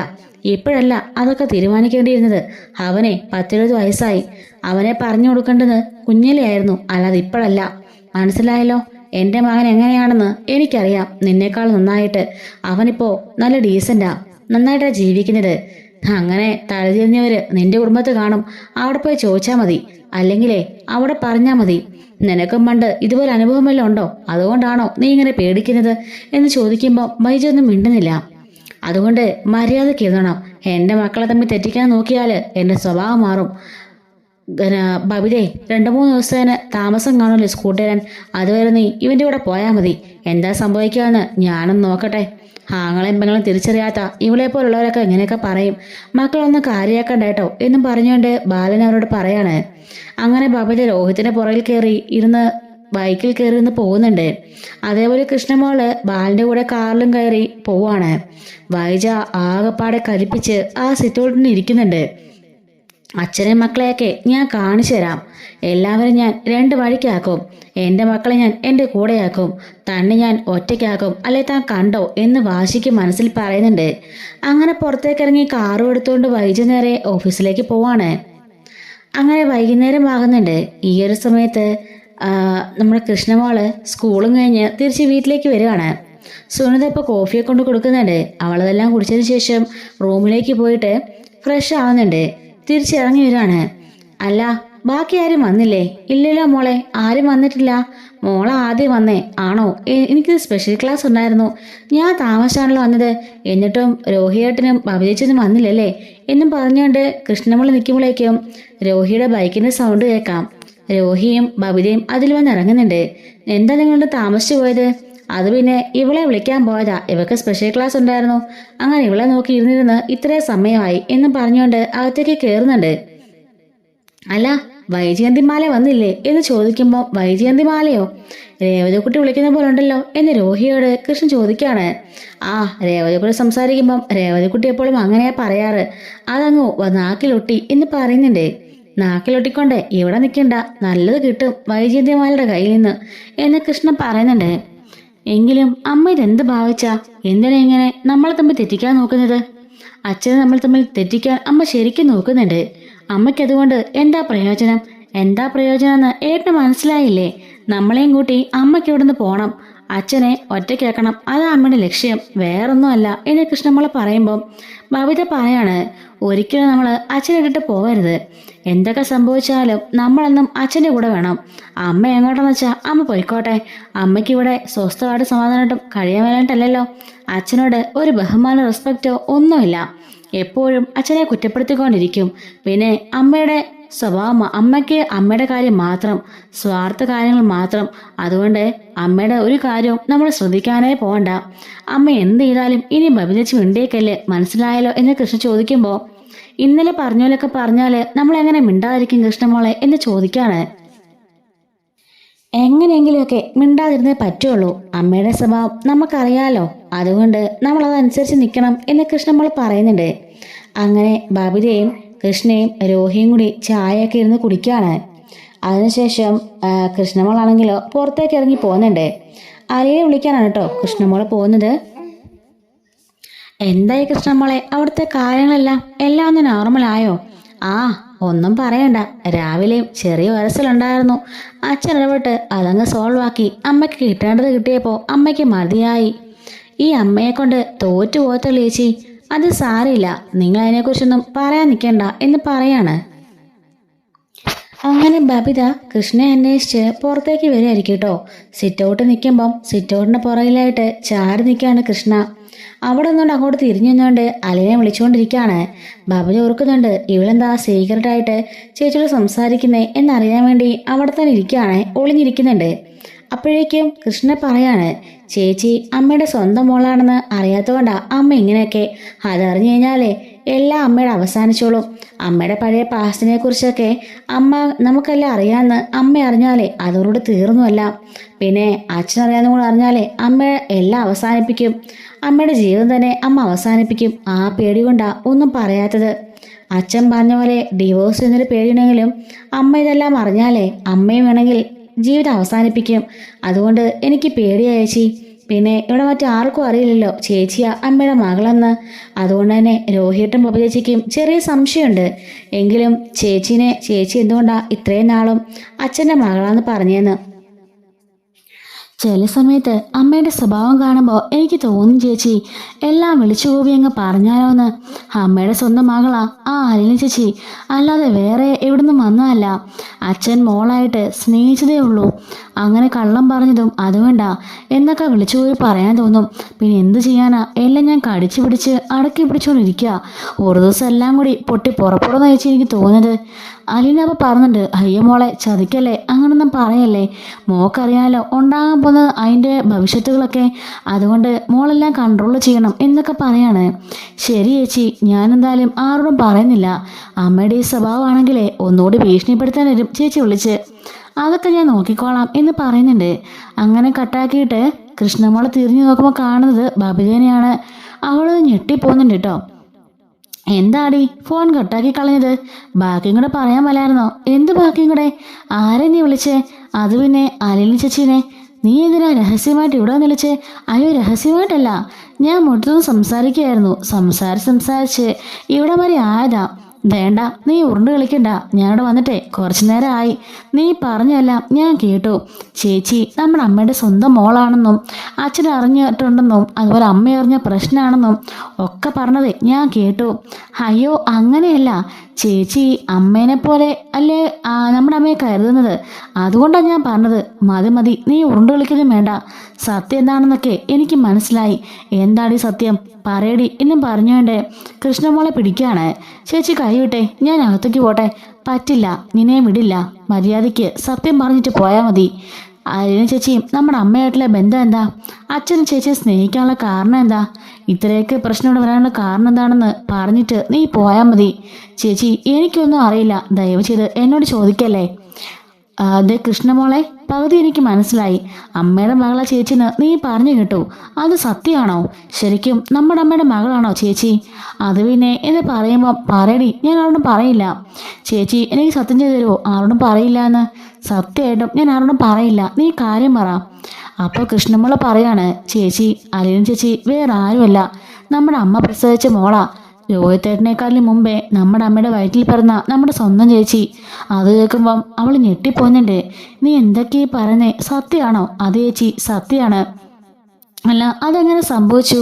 ഇപ്പോഴല്ല അതൊക്കെ തീരുമാനിക്കേണ്ടിയിരുന്നത്. അവനെ 10-20 വയസ്സായി. അവനെ പറഞ്ഞു കൊടുക്കേണ്ടത് കുഞ്ഞിലേ ആയിരുന്നു, അല്ലാതെ ഇപ്പോഴല്ല. മനസ്സിലായല്ലോ? എൻ്റെ മകൻ എങ്ങനെയാണെന്ന് എനിക്കറിയാം നിന്നേക്കാൾ നന്നായിട്ട്. അവനിപ്പോൾ നല്ല ഡീസൻ്റാ, നന്നായിട്ടാണ് ജീവിക്കുന്നത്. അങ്ങനെ തലതിരിഞ്ഞവര് നിന്റെ കുടുംബത്ത് കാണും. അവിടെ പോയി ചോദിച്ചാൽ മതി, അല്ലെങ്കിലേ അവിടെ പറഞ്ഞാൽ മതി. നിനക്കും പണ്ട് ഇതുപോലെ അനുഭവം വല്ലതും ഉണ്ടോ? അതുകൊണ്ടാണോ നീ ഇങ്ങനെ പേടിക്കുന്നത് എന്ന് ചോദിക്കുമ്പോൾ വൈജി ഒന്നും മിണ്ടുന്നില്ല. അതുകൊണ്ട് മര്യാദയ്ക്ക് ഇരുന്നണം. എൻ്റെ മക്കളെ തമ്മിൽ തെറ്റിക്കാൻ നോക്കിയാൽ എൻ്റെ സ്വഭാവം മാറും. ബബിതേ 2-3 ദിവസത്തേന് താമസം കാണുമല്ലോ സ്കൂട്ടി വരാൻ. അതുവരെ നീ ഇവൻ്റെ കൂടെ പോയാൽ മതി. എന്താ സംഭവിക്കാമെന്ന് ഞാനൊന്ന് നോക്കട്ടെ. ആങ്ങളെയും പെങ്ങളും തിരിച്ചറിയാത്ത ഇവളെ പോലുള്ളവരൊക്കെ ഇങ്ങനെയൊക്കെ പറയും. മക്കളൊന്നും കാര്യമാക്കണ്ട കേട്ടോ എന്നും പറഞ്ഞുകൊണ്ട് ബാലൻ അവരോട് പറയാണ്. അങ്ങനെ ബബിത രോഹിത്തിന്റെ പുറകിൽ ബൈക്കിൽ കയറി നിന്ന് പോകുന്നുണ്ട്. അതേപോലെ കൃഷ്ണമോള് ബാലന്റെ കൂടെ കാറിലും കയറി പോവാണ്. വൈജ ആകെപ്പാടെ കലിപ്പിച്ച് ആ സിറ്റൗട്ടിന് ഇരിക്കുന്നുണ്ട്. അച്ഛനെയും മക്കളെയൊക്കെ ഞാൻ കാണിച്ചു തരാം. എല്ലാവരും ഞാൻ 2 വഴിക്കാക്കും. എൻ്റെ മക്കളെ ഞാൻ എൻ്റെ കൂടെയാക്കും. തന്നെ ഞാൻ ഒറ്റയ്ക്കാക്കും. അല്ലെ താൻ കണ്ടോ എന്ന് വാശിക്ക് മനസ്സിൽ പറയുന്നുണ്ട്. അങ്ങനെ പുറത്തേക്കിറങ്ങി കാറും എടുത്തുകൊണ്ട് വൈജ നേരെ ഓഫീസിലേക്ക് പോവാണ്. അങ്ങനെ വൈകുന്നേരം ആകുന്നുണ്ട്. ഈ ഒരു സമയത്ത് നമ്മുടെ കൃഷ്ണമോള് സ്കൂളും കഴിഞ്ഞ് തിരിച്ച് വീട്ടിലേക്ക് വരികയാണ്. സുനിത ഇപ്പോൾ കോഫിയെ കൊണ്ട് കൊടുക്കുന്നുണ്ട്. അവളതെല്ലാം കുടിച്ചതിന് ശേഷം റൂമിലേക്ക് പോയിട്ട് ഫ്രഷ് ആവുന്നുണ്ട്. തിരിച്ചിറങ്ങി വരികയാണ്. അല്ല, ബാക്കി ആരും വന്നില്ലേ? ഇല്ലല്ലോ മോളെ, ആരും വന്നിട്ടില്ല. മോളെ ആദ്യം വന്നേ ആണോ? എനിക്ക് സ്പെഷ്യൽ ക്ലാസ് ഉണ്ടായിരുന്നു. ഞാൻ താമസിച്ചാണല്ലോ വന്നത്. എന്നിട്ടും രോഹിയേട്ടനും ബബിതേച്ചനും വന്നില്ലല്ലേ എന്നും പറഞ്ഞുകൊണ്ട് കൃഷ്ണമോള് നിൽക്കുമ്പോഴേക്കും രോഹിയുടെ ബൈക്കിന്റെ സൗണ്ട് കേൾക്കാം. രോഹിയും ബബിതയും അതിൽ വന്ന് ഇറങ്ങുന്നുണ്ട്. എന്താ നിങ്ങളുടെ താമസിച്ചു പോയത്? അത് പിന്നെ ഇവളെ വിളിക്കാൻ പോയതാ. ഇവക്ക് സ്പെഷ്യൽ ക്ലാസ് ഉണ്ടായിരുന്നു. അങ്ങനെ ഇവളെ നോക്കി ഇരുന്നിരുന്ന് ഇത്രയും സമയമായി എന്നും പറഞ്ഞുകൊണ്ട് അകത്തേക്ക് കയറുന്നുണ്ട്. അല്ല, വൈജയന്തിമാല വന്നില്ലേ എന്ന് ചോദിക്കുമ്പോൾ വൈജയന്തിമാലയോ? രേവതിക്കുട്ടി വിളിക്കുന്ന പോലെ ഉണ്ടല്ലോ എന്ന് രോഹിയോട് കൃഷ്ണൻ ചോദിക്കാണ്. ആ, രേവതിക്കുട്ടി സംസാരിക്കുമ്പം രേവതിക്കുട്ടി എപ്പോഴും അങ്ങനെയാ പറയാറ്. അതങ്ങു നാക്കിലൊട്ടി എന്ന് പറയുന്നുണ്ട്. നാക്കിലൊട്ടിക്കൊണ്ട് ഇവിടെ നിൽക്കണ്ട, നല്ലത് കിട്ടും വൈജയന്തിമാലയുടെ കയ്യിൽ നിന്ന് എന്ന് കൃഷ്ണൻ പറയുന്നുണ്ട്. എങ്കിലും അമ്മ ഇതെന്ത് ഭാവിച്ചാ? എന്തിനാ ഇങ്ങനെ നമ്മളെ തമ്മിൽ തെറ്റിക്കാൻ നോക്കുന്നത്? അച്ഛനെ നമ്മൾ തമ്മിൽ തെറ്റിക്കാൻ അമ്മ ശരിക്കും നോക്കുന്നുണ്ട്. അമ്മയ്ക്ക് അതുകൊണ്ട് എന്താ പ്രയോജനം എന്ന് ഏട്ടന് മനസ്സിലായില്ലേ? നമ്മളെയും കൂട്ടി അമ്മയ്ക്ക് ഇവിടുന്ന് പോണം. അച്ഛനെ ഒറ്റയ്ക്കാക്കണം. അതാ അമ്മയുടെ ലക്ഷ്യം, വേറൊന്നുമല്ല എന്ന് കൃഷ്ണമോള് പറയുമ്പം ബബിത പറയാണ്, ഒരിക്കലും നമ്മൾ അച്ഛനെ ഇട്ടിട്ട് പോകരുത്. എന്തൊക്കെ സംഭവിച്ചാലും നമ്മളെന്നും അച്ഛൻ്റെ കൂടെ വേണം. അമ്മ എങ്ങോട്ടെന്ന് വെച്ചാൽ അമ്മ പോയിക്കോട്ടെ. അമ്മയ്ക്ക് ഇവിടെ സ്വസ്ഥമായിട്ട് സമാധാനമായിട്ടും കഴിയാൻ വേണ്ടിയിട്ടല്ലല്ലോ. അച്ഛനോട് ഒരു ബഹുമാന റെസ്പെക്റ്റോ ഒന്നുമില്ല. എപ്പോഴും അച്ഛനെ കുറ്റപ്പെടുത്തിക്കൊണ്ടിരിക്കും. പിന്നെ അമ്മയുടെ സ്വഭാവം, അമ്മയ്ക്ക് അമ്മയുടെ കാര്യം മാത്രം, സ്വാർത്ഥ കാര്യങ്ങൾ മാത്രം. അതുകൊണ്ട് അമ്മയുടെ ഒരു കാര്യവും നമ്മൾ ശ്രദ്ധിക്കാനേ പോകണ്ട. അമ്മ എന്ത് ചെയ്താലും ഇനി ബബിതച്ച് മിണ്ടേക്കല്ലേ, മനസ്സിലായല്ലോ എന്ന് കൃഷ്ണ ചോദിക്കുമ്പോൾ, ഇന്നലെ പറഞ്ഞോലൊക്കെ പറഞ്ഞാല് നമ്മൾ എങ്ങനെ മിണ്ടാതിരിക്കും കൃഷ്ണമോളെ എന്ന് ചോദിക്കാണ്. എങ്ങനെയെങ്കിലുമൊക്കെ മിണ്ടാതിരുന്നേ പറ്റുള്ളൂ. അമ്മയുടെ സ്വഭാവം നമുക്കറിയാലോ. അതുകൊണ്ട് നമ്മളതനുസരിച്ച് നിൽക്കണം എന്ന് കൃഷ്ണമോൾ പറയുന്നുണ്ട്. അങ്ങനെ ബബിതയും കൃഷ്ണയും രോഹിയും കൂടി ചായയൊക്കെ ഇരുന്ന് കുടിക്കുകയാണ്. അതിനുശേഷം കൃഷ്ണമോളാണെങ്കിലോ പുറത്തേക്ക് ഇറങ്ങി പോകുന്നുണ്ട്. അലിയെ വിളിക്കാനാണ് കേട്ടോ കൃഷ്ണമോൾ പോകുന്നത്. എന്തായി കൃഷ്ണമോളെ, അവിടുത്തെ കാര്യങ്ങളെല്ലാം ഒന്ന് നോർമലായോ? ആ, ഒന്നും പറയണ്ട. രാവിലെയും ചെറിയ വരസലുണ്ടായിരുന്നു. അച്ഛൻ ഇടപെട്ട് അതങ്ങ് സോൾവ് ആക്കി. അമ്മയ്ക്ക് കിട്ടേണ്ടത് കിട്ടിയപ്പോൾ അമ്മയ്ക്ക് മതിയായി. ഈ അമ്മയെ കൊണ്ട് തോറ്റു പോകത്തുള്ളൂ ചേച്ചി. അത് സാരമില്ല, നിങ്ങൾ അതിനെക്കുറിച്ചൊന്നും പറയാൻ നിൽക്കണ്ട എന്ന് പറയാണ്. അങ്ങനെ ബബിത കൃഷ്ണയെ അന്വേഷിച്ച് പുറത്തേക്ക് വരികയായിരിക്കും കേട്ടോ. സിറ്റൗട്ട് നിൽക്കുമ്പം സിറ്റൗട്ടിൻ്റെ പുറകിലായിട്ട് ചാടി നിൽക്കുകയാണ് കൃഷ്ണ. അവിടെ നിന്നുകൊണ്ട് അങ്ങോട്ട് തിരിഞ്ഞു നിന്നുകൊണ്ട് അലിനെ വിളിച്ചുകൊണ്ടിരിക്കുകയാണ്. ബബിത ഓർക്കുന്നുണ്ട്, ഇവളെന്താ സീക്രട്ടായിട്ട് ചേച്ചിയോട് സംസാരിക്കുന്നേ എന്നറിയാൻ വേണ്ടി അവിടെ തന്നെ ഇരിക്കുകയാണ്, ഒളിഞ്ഞിരിക്കുന്നുണ്ട്. അപ്പോഴേക്കും കൃഷ്ണ പറയാണ്, ചേച്ചി അമ്മയുടെ സ്വന്തം മോളാണെന്ന് അറിയാത്തതുകൊണ്ടാ അമ്മ ഇങ്ങനെയൊക്കെ. അതറിഞ്ഞു കഴിഞ്ഞാലേ എല്ലാം അമ്മയുടെ അവസാനിച്ചോളും. അമ്മയുടെ പഴയ പാസ്റ്റിനെ കുറിച്ചൊക്കെ നമുക്കെല്ലാം അറിയാമെന്ന് അമ്മ അറിഞ്ഞാലേ അതോട് തീർന്നുമല്ല. പിന്നെ അച്ഛനറിയാവുന്ന കൂടെ അറിഞ്ഞാലേ അമ്മ എല്ലാം അവസാനിപ്പിക്കും. അമ്മയുടെ ജീവിതം തന്നെ അമ്മ അവസാനിപ്പിക്കും. ആ പേടി കൊണ്ടാ ഒന്നും പറയാത്തത്. അച്ഛൻ പറഞ്ഞ പോലെ ഡിവോഴ്സ് എന്നൊരു പേടിയുണ്ടെങ്കിലും അമ്മ ഇതെല്ലാം അറിഞ്ഞാലേ അമ്മയും വേണമെങ്കിൽ ജീവിതം അവസാനിപ്പിക്കും. അതുകൊണ്ട് എനിക്ക് പേടിയായ ചേച്ചി. പിന്നെ ഇവിടെ മറ്റാർക്കും അറിയില്ലല്ലോ ചേച്ചിയാ അമ്മയുടെ മകളെന്ന്. അതുകൊണ്ട് തന്നെ രോഹിട്ടും ബബ ചേച്ചിക്കും ചെറിയ സംശയമുണ്ട്. എങ്കിലും ചേച്ചി എന്തുകൊണ്ടാ ഇത്രയും നാളും അച്ഛൻ്റെ മകളാന്ന് പറഞ്ഞെന്ന്. ചില സമയത്ത് അമ്മയുടെ സ്വഭാവം കാണുമ്പോൾ എനിക്ക് തോന്നും ചേച്ചി എല്ലാം വിളിച്ചു കൂവി അങ്ങ് പറഞ്ഞാലോ എന്ന്. അമ്മയുടെ സ്വന്തം മകളാ ആ അലിന ചേച്ചി, അല്ലാതെ വേറെ എവിടുന്നും വന്നതല്ല. അച്ഛൻ മോളായിട്ട് സ്നേഹിച്ചതേ ഉള്ളൂ. അങ്ങനെ കള്ളം പറഞ്ഞതും അതുകൊണ്ടാ എന്നൊക്കെ വിളിച്ചു കൂവി പറയാൻ തോന്നും. പിന്നെ എന്ത് ചെയ്യാനാ, എല്ലാം ഞാൻ കടിച്ചു പിടിച്ച് അടക്കി പിടിച്ചുകൊണ്ടിരിക്കുക. ഒരു ദിവസം എല്ലാം കൂടി പൊട്ടി പുറപ്പെടുന്ന ചേച്ചി എനിക്ക് തോന്നുന്നത്. അലീന അപ്പം പറഞ്ഞിട്ടുണ്ട്, അയ്യോ മോളെ ചതിക്കല്ലേ, അങ്ങനൊന്നും പറയല്ലേ, മോക്കറിയാലോ ഉണ്ടാകാൻ പോകുന്നത് അതിൻ്റെ ഭവിഷ്യത്തുകളൊക്കെ, അതുകൊണ്ട് മോളെല്ലാം കൺട്രോൾ ചെയ്യണം എന്നൊക്കെ പറയാണ്. ശരി ചേച്ചി, ഞാനെന്തായാലും ആരോടും പറയുന്നില്ല. അമ്മയുടെ ഈ സ്വഭാവമാണെങ്കിലേ ഒന്നുകൂടി ഭീഷണിപ്പെടുത്താൻ വരും ചേച്ചി വിളിച്ച്. അതൊക്കെ ഞാൻ നോക്കിക്കോളാം എന്ന് പറയുന്നുണ്ട്. അങ്ങനെ കട്ടാക്കിയിട്ട് കൃഷ്ണമോളെ തിരിഞ്ഞു നോക്കുമ്പോൾ കാണുന്നത് ബബിതേനെയാണ്. അവൾ ഞെട്ടിപ്പോകുന്നുണ്ട് കേട്ടോ. എന്താടി ഫോൺ കട്ടാക്കി കളഞ്ഞത്? ബാക്കിയും കൂടെ പറയാൻ മേലായിരുന്നോ? എന്ത് ബാക്കിയും കൂടെ? ആരെ നീ വിളിച്ചേ? അത് പിന്നെ അലിന ചേച്ചീനെ. നീ എന്തിനാ രഹസ്യമായിട്ട് ഇവിടെ വിളിച്ചേ? അയ്യോ രഹസ്യമായിട്ടല്ല, ഞാൻ മുറ്റത്തുനിന്ന് സംസാരിക്കുകയായിരുന്നു. സംസാരിച്ച് ഇവിടെ വരെ ആയതാ. വേണ്ട, നീ ഉരുണ്ട് കളിക്കണ്ട. ഞാനിവിടെ വന്നിട്ടേ കുറച്ചു നേരമായി. നീ പറഞ്ഞെല്ലാം ഞാൻ കേട്ടു. ചേച്ചി നമ്മുടെ അമ്മയുടെ സ്വന്തം മോളാണെന്നും അച്ഛൻ അറിഞ്ഞിട്ടുണ്ടെന്നും അതുപോലെ അമ്മ അറിഞ്ഞ പ്രശ്നമാണെന്നും ഒക്കെ പറഞ്ഞതേ ഞാൻ കേട്ടു. അയ്യോ അങ്ങനെയല്ല ചേച്ചി, അമ്മേനെ പോലെ അല്ലേ നമ്മുടെ അമ്മയെ കരുതുന്നത്. അതുകൊണ്ടാണ് ഞാൻ പറഞ്ഞത്. മതി, നീ ഉരുണ്ട് കളിക്കുന്നതും വേണ്ട. സത്യം എന്താണെന്നൊക്കെ എനിക്ക് മനസ്സിലായി. എന്താടി സത്യം പറയടി എന്നും പറഞ്ഞുകൊണ്ട് കൃഷ്ണമോളെ പിടിക്കുകയാണ്. ചേച്ചി കൈവിട്ടെ, ഞാൻ അകത്തേക്ക് പോട്ടെ. പറ്റില്ല, നിന്നെ വിടില്ല. മര്യാദയ്ക്ക് സത്യം പറഞ്ഞിട്ട് പോയാൽ മതി. അലിന ചേച്ചിയും നമ്മുടെ അമ്മയായിട്ടുള്ള ബന്ധം എന്താ? അച്ഛനും ചേച്ചിയെ സ്നേഹിക്കാനുള്ള കാരണം എന്താ? ഇത്രയൊക്കെ പ്രശ്നം ഇവിടെ വരാനുള്ള കാരണം എന്താണെന്ന് പറഞ്ഞിട്ട് നീ പോയാൽ മതി. ചേച്ചി എനിക്കൊന്നും അറിയില്ല, ദയവ് ചെയ്ത് എന്നോട് ചോദിക്കല്ലേ. അതെ കൃഷ്ണമോളെ, പകുതി എനിക്ക് മനസ്സിലായി. അമ്മയുടെ മകളാ ചേച്ചിന്ന് നീ പറഞ്ഞു കേട്ടു. അത് സത്യമാണോ? ശരിക്കും നമ്മുടെ അമ്മയുടെ മകളാണോ ചേച്ചി? അത് പിന്നെ എന്ന് പറയുമ്പോൾ പറയടി, ഞാൻ ആരോടും പറയില്ല. ചേച്ചി എനിക്ക് സത്യം ചെയ്തു തരുമോ? ആരോടും പറയില്ല എന്ന്. സത്യമായിട്ടും ഞാൻ ആരോടും പറയില്ല, നീ കാര്യം പറ. അപ്പോൾ കൃഷ്ണമോള പറയാണ്, ചേച്ചി അലിന ചേച്ചി വേറെ ആരുമല്ല, നമ്മുടെ അമ്മ പ്രസവിച്ച മോളാ. രോഹിത്തേട്ടനേക്കാളിലും മുമ്പേ നമ്മുടെ അമ്മയുടെ വയറ്റിൽ പിറന്ന നമ്മുടെ സ്വന്തം ചേച്ചി. അത് കേൾക്കുമ്പം അവൾ ഞെട്ടിപ്പോന്നുണ്ട്. നീ എന്തൊക്കെയാ പറഞ്ഞേ? സത്യമാണോ? അത് ചേച്ചി സത്യമാണ്. അല്ല അതെങ്ങനെ സംഭവിച്ചു?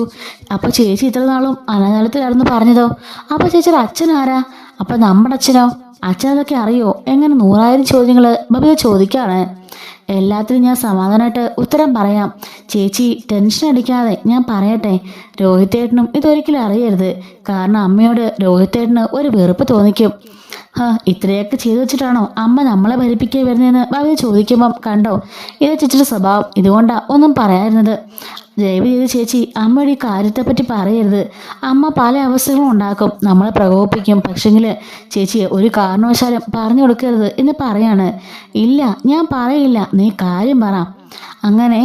അപ്പോൾ ചേച്ചി ഇത്ര നാളും അനാഥാലയത്തിലായിരുന്നു പറഞ്ഞതോ? അപ്പോൾ ചേച്ചിയുടെ അച്ഛൻ ആരാ? അപ്പോൾ നമ്മുടെ അച്ഛനോ? അച്ഛൻ അതൊക്കെ അറിയോ? എങ്ങനെ 100,000 ചോദ്യങ്ങൾ ബബിത ചോദിക്കാണ്. എല്ലാത്തിനും ഞാൻ സമാധാനമായിട്ട് ഉത്തരം പറയാം. ചേച്ചി ടെൻഷൻ അടിക്കാതെ ഞാൻ പറയട്ടെ. രോഹിത്തേട്ടനും ഇതൊരിക്കലും അറിയരുത്. കാരണം അമ്മയോട് രോഹിത്തേട്ടന് ഒരു വെറുപ്പ് തോന്നിക്കും. ഇത്രയൊക്കെ ചെയ്തു വെച്ചിട്ടാണോ അമ്മ നമ്മളെ ഭരിപ്പിക്കുക വരുന്നതെന്ന് ബബിത ചോദിക്കുമ്പം കണ്ടോ, ഇത് ചേച്ചിയുടെ സ്വഭാവം. ഇതുകൊണ്ടാണ് ഒന്നും പറയാതിരുന്നത്. ദയവ് ചെയ്ത് ചേച്ചി അമ്മയുടെ ഈ കാര്യത്തെപ്പറ്റി പറയരുത്. അമ്മ പല അവസ്ഥകളും ഉണ്ടാക്കും, നമ്മളെ പ്രകോപിപ്പിക്കും. പക്ഷെങ്കിൽ ചേച്ചി ഒരു കാരണവശാലും പറഞ്ഞു കൊടുക്കരുത് എന്ന് പറയാണ്. ഇല്ല ഞാൻ പറയില്ല, നീ കാര്യം പറ. അങ്ങനെ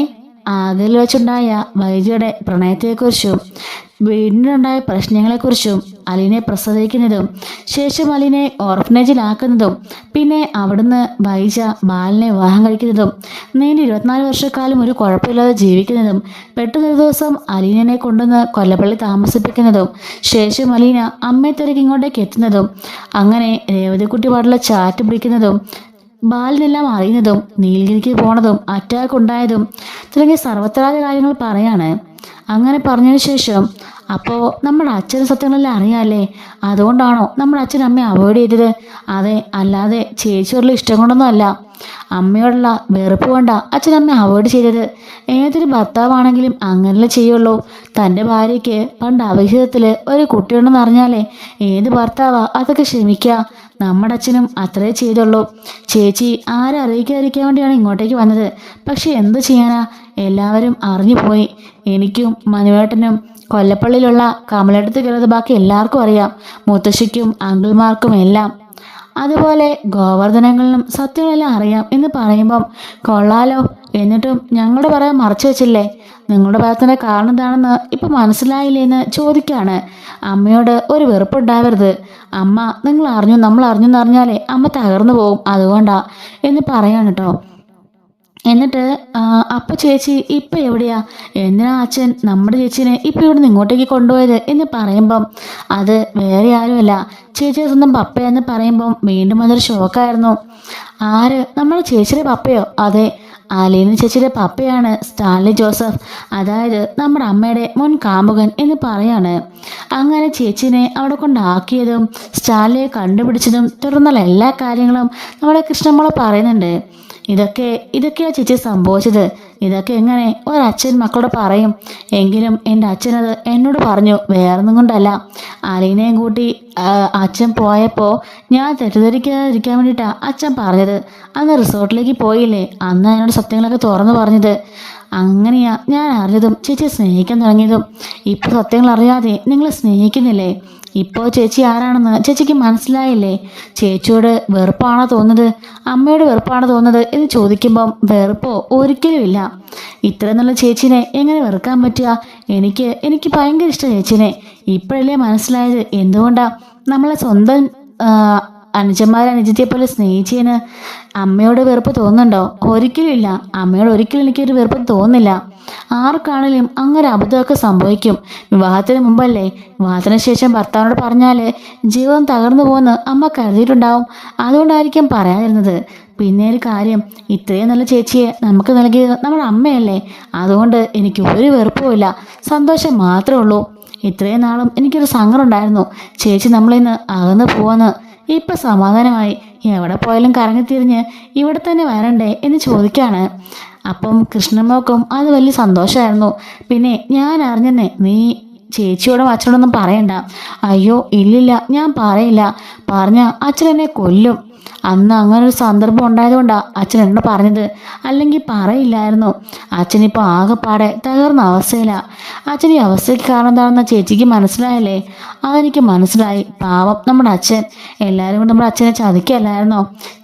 അതിൽ വെച്ചുണ്ടായ വൈദ്യയുടെ പ്രണയത്തെക്കുറിച്ചും വീടിനുണ്ടായ പ്രശ്നങ്ങളെക്കുറിച്ചും അലിനെ പ്രസവിക്കുന്നതും ശേഷം അലിനെ ഓർഫനേജിലാക്കുന്നതും പിന്നെ അവിടുന്ന് വൈജ ബാലിനെ വിവാഹം കഴിക്കുന്നതും നീണ്ട 24 വർഷക്കാലം ഒരു കുഴപ്പമില്ലാതെ ജീവിക്കുന്നതും പെട്ടെന്നൊരു ദിവസം അലീനനെ കൊണ്ടുവന്ന് കൊല്ലപ്പള്ളി താമസിപ്പിക്കുന്നതും ശേഷം അലീന അമ്മയെ തിരക്കി ഇങ്ങോട്ടേക്ക് എത്തുന്നതും അങ്ങനെ രേവതിക്കുട്ടി പാടുള്ള ചാറ്റ് പിടിക്കുന്നതും ബാലിനെല്ലാം അറിയുന്നതും നീലഗിരിക്ക് പോണതും അറ്റാക്ക് ഉണ്ടായതും തുടങ്ങിയ സർവ്വത്രാജ കാര്യങ്ങൾ പറയാണ്. അങ്ങനെ പറഞ്ഞതിന് ശേഷം അപ്പോൾ നമ്മുടെ അച്ഛന് സത്യങ്ങളെല്ലാം അറിയാമല്ലേ, അതുകൊണ്ടാണോ നമ്മുടെ അച്ഛൻ അമ്മയെ അവോയ്ഡ് ചെയ്തത്? അതെ, അല്ലാതെ ചേച്ചിയോടുള്ള ഇഷ്ടം കൊണ്ടൊന്നും അല്ല, അമ്മയോടുള്ള വെറുപ്പ് കൊണ്ടാണ് അച്ഛനമ്മയെ അവോയ്ഡ് ചെയ്തത്. ഏതൊരു ഭർത്താവാണെങ്കിലും അങ്ങനെയല്ലേ ചെയ്യുള്ളൂ. തൻ്റെ ഭാര്യയ്ക്ക് പണ്ട് അവിഹിതത്തിൽ ഒരു കുട്ടിയുണ്ടെന്ന് അറിഞ്ഞാലേ ഏത് ഭർത്താവാ അതൊക്കെ ക്ഷമിക്കുക. നമ്മുടെ അച്ഛനും അത്രേ ചെയ്തുള്ളൂ. ചേച്ചി ആരെ അറിയിക്കാതിരിക്കാൻ വേണ്ടിയാണ് ഇങ്ങോട്ടേക്ക് വന്നത്. പക്ഷെ എന്ത് ചെയ്യാനാ, എല്ലാവരും അറിഞ്ഞു പോയി. എനിക്കും മനുവേട്ടനും കൊല്ലപ്പള്ളിയിലുള്ള കമലെടുത്ത് കയറുന്നത് ബാക്കി എല്ലാവർക്കും അറിയാം, മുത്തശ്ശിക്കും അങ്കിൾമാർക്കും എല്ലാം. അതുപോലെ ഗോവർദ്ധനങ്ങളിലും സത്യങ്ങളെല്ലാം അറിയാം എന്ന് പറയുമ്പം കൊള്ളാലോ. എന്നിട്ടും ഞങ്ങളുടെ പറയാൻ മറച്ചു വെച്ചില്ലേ? നിങ്ങളുടെ ഭാഗത്തിൻ്റെ കാരണം എന്താണെന്ന് ഇപ്പം മനസ്സിലായില്ലേ എന്ന് ചോദിക്കുകയാണ്. അമ്മയോട് ഒരു വെറുപ്പുണ്ടാവരുത്. അമ്മ നിങ്ങൾ അറിഞ്ഞു നമ്മൾ അറിഞ്ഞു എന്നറിഞ്ഞാലേ അമ്മ തകർന്നു പോകും, അതുകൊണ്ടാ എന്ന് പറയാണ് കേട്ടോ. എന്നിട്ട് അപ്പം ചേച്ചി ഇപ്പം എവിടെയാ? എന്തിനാ അച്ഛൻ നമ്മുടെ ചേച്ചീനെ ഇപ്പം ഇവിടെ നിന്ന് ഇങ്ങോട്ടേക്ക് കൊണ്ടുപോയത് എന്ന് പറയുമ്പം അത് വേറെ ആരുമല്ല ചേച്ചിയുടെ സ്വന്തം പപ്പയെന്ന് പറയുമ്പം വീണ്ടും അതൊരു ഷോക്കായിരുന്നു. ആര്? നമ്മുടെ ചേച്ചിയുടെ പപ്പയോ? അതെ, അലീന ചേച്ചിയുടെ പപ്പയാണ് സ്റ്റാൻലി ജോസഫ്, അതായത് നമ്മുടെ അമ്മയുടെ മുൻ കാമുകൻ എന്ന് പറയാണ്. അങ്ങനെ ചേച്ചിനെ അവിടെ കൊണ്ടാക്കിയതും സ്റ്റാൻലിയെ കണ്ടുപിടിച്ചതും തുടർന്നുള്ള എല്ലാ കാര്യങ്ങളും നമ്മുടെ കൃഷ്ണമോള് പറയുന്നുണ്ട്. ഇതൊക്കെയാ ചേച്ചി സംഭവിച്ചത്. ഇതൊക്കെ എങ്ങനെ ഒരച്ഛൻ മക്കളോട് പറയും? എങ്കിലും എൻ്റെ അച്ഛനത് എന്നോട് പറഞ്ഞു. വേറൊന്നും കൊണ്ടല്ല, അലീനയും കൂട്ടി അച്ഛൻ പോയപ്പോൾ ഞാൻ തെറ്റിദ്ധരിക്കാതിരിക്കാൻ വേണ്ടിയിട്ടാണ് അച്ഛൻ പറഞ്ഞത്. അന്ന് റിസോർട്ടിലേക്ക് പോയില്ലേ, അന്ന് എന്നോട് സത്യങ്ങളൊക്കെ തുറന്നു പറഞ്ഞത്. അങ്ങനെയാ ഞാൻ അറിഞ്ഞതും ചേച്ചി സ്നേഹിക്കാൻ തുടങ്ങിയതും. ഇപ്പോൾ സത്യങ്ങൾ അറിയാതെ നിങ്ങൾ സ്നേഹിക്കുന്നില്ലേ? ഇപ്പോൾ ചേച്ചി ആരാണെന്ന് ചേച്ചിക്ക് മനസ്സിലായില്ലേ? ചേച്ചിയോട് വെറുപ്പാണോ തോന്നുന്നത്, അമ്മയോട് വെറുപ്പാണോ തോന്നുന്നത് എന്ന് ചോദിക്കുമ്പം വെറുപ്പോ ഒരിക്കലും ഇല്ല. ഇത്ര നല്ല ചേച്ചിനെ എങ്ങനെ വെറുക്കാൻ പറ്റുക? എനിക്ക് ഭയങ്കര ഇഷ്ടം ചേച്ചിനെ. ഇപ്പോഴല്ലേ മനസ്സിലായത് എന്തുകൊണ്ടാണ് നമ്മളെ സ്വന്തം അനുജന്മാരെ പോലെ സ്നേഹിച്ചതിന്. അമ്മയോട് വെറുപ്പ് തോന്നുന്നുണ്ടോ? ഒരിക്കലും ഇല്ല. അമ്മയോട് ഒരിക്കലും എനിക്കൊരു വെറുപ്പ് തോന്നില്ല. ആർക്കാണെങ്കിലും അങ്ങനെ അബദ്ധമൊക്കെ സംഭവിക്കും. വിവാഹത്തിന് മുമ്പല്ലേ, വിവാഹത്തിന് ശേഷം ഭർത്താവിനോട് പറഞ്ഞാൽ ജീവിതം തകർന്നു പോകുന്ന അമ്മ കരുതിയിട്ടുണ്ടാവും. അതുകൊണ്ടായിരിക്കും പറയാതിരുന്നത്. പിന്നെ ഒരു കാര്യം, ഇത്രയും നല്ല ചേച്ചിയെ നമുക്ക് നൽകിയത് നമ്മുടെ അമ്മയല്ലേ. അതുകൊണ്ട് എനിക്ക് ഒരു വെറുപ്പുമില്ല, സന്തോഷം മാത്രമേ ഉള്ളൂ. ഇത്രയും നാളും എനിക്കൊരു സങ്കടം ഉണ്ടായിരുന്നു, ചേച്ചി നമ്മളിന്ന് അകന്നു പോവാന്ന്. ഇപ്പം സമാധാനമായി. എവിടെ പോയാലും കറങ്ങിത്തിരിഞ്ഞ് ഇവിടെ തന്നെ വരണ്ടേ എന്ന് ചോദിക്കാണ്. അപ്പം കൃഷ്ണമ്മക്കും അത് വലിയ സന്തോഷമായിരുന്നു. പിന്നെ ഞാൻ അറിഞ്ഞെന്നേ, നീ ചേച്ചിയോടും അച്ഛനോടൊന്നും പറയണ്ട. അയ്യോ ഇല്ലില്ല, ഞാൻ പറയില്ല. പറഞ്ഞ അച്ഛൻ എന്നെ കൊല്ലും. അന്ന് അങ്ങനൊരു സന്ദർഭം ഉണ്ടായതുകൊണ്ടാണ് അച്ഛൻ എന്നോട് പറഞ്ഞത്, അല്ലെങ്കിൽ പറയില്ലായിരുന്നു. അച്ഛനിപ്പോൾ ആകെപ്പാടെ തകർന്ന അവസ്ഥയിലാണ്. അച്ഛൻ ഈ അവസ്ഥയ്ക്ക് കാരണം എന്താണെന്ന് ചേച്ചിക്ക് മനസ്സിലായല്ലേ? അതെനിക്ക് മനസ്സിലായി. പാവം നമ്മുടെ അച്ഛൻ. എല്ലാവരും കൂടി നമ്മുടെ അച്ഛനെ ചതിക്കല്ലായിരുന്നോ?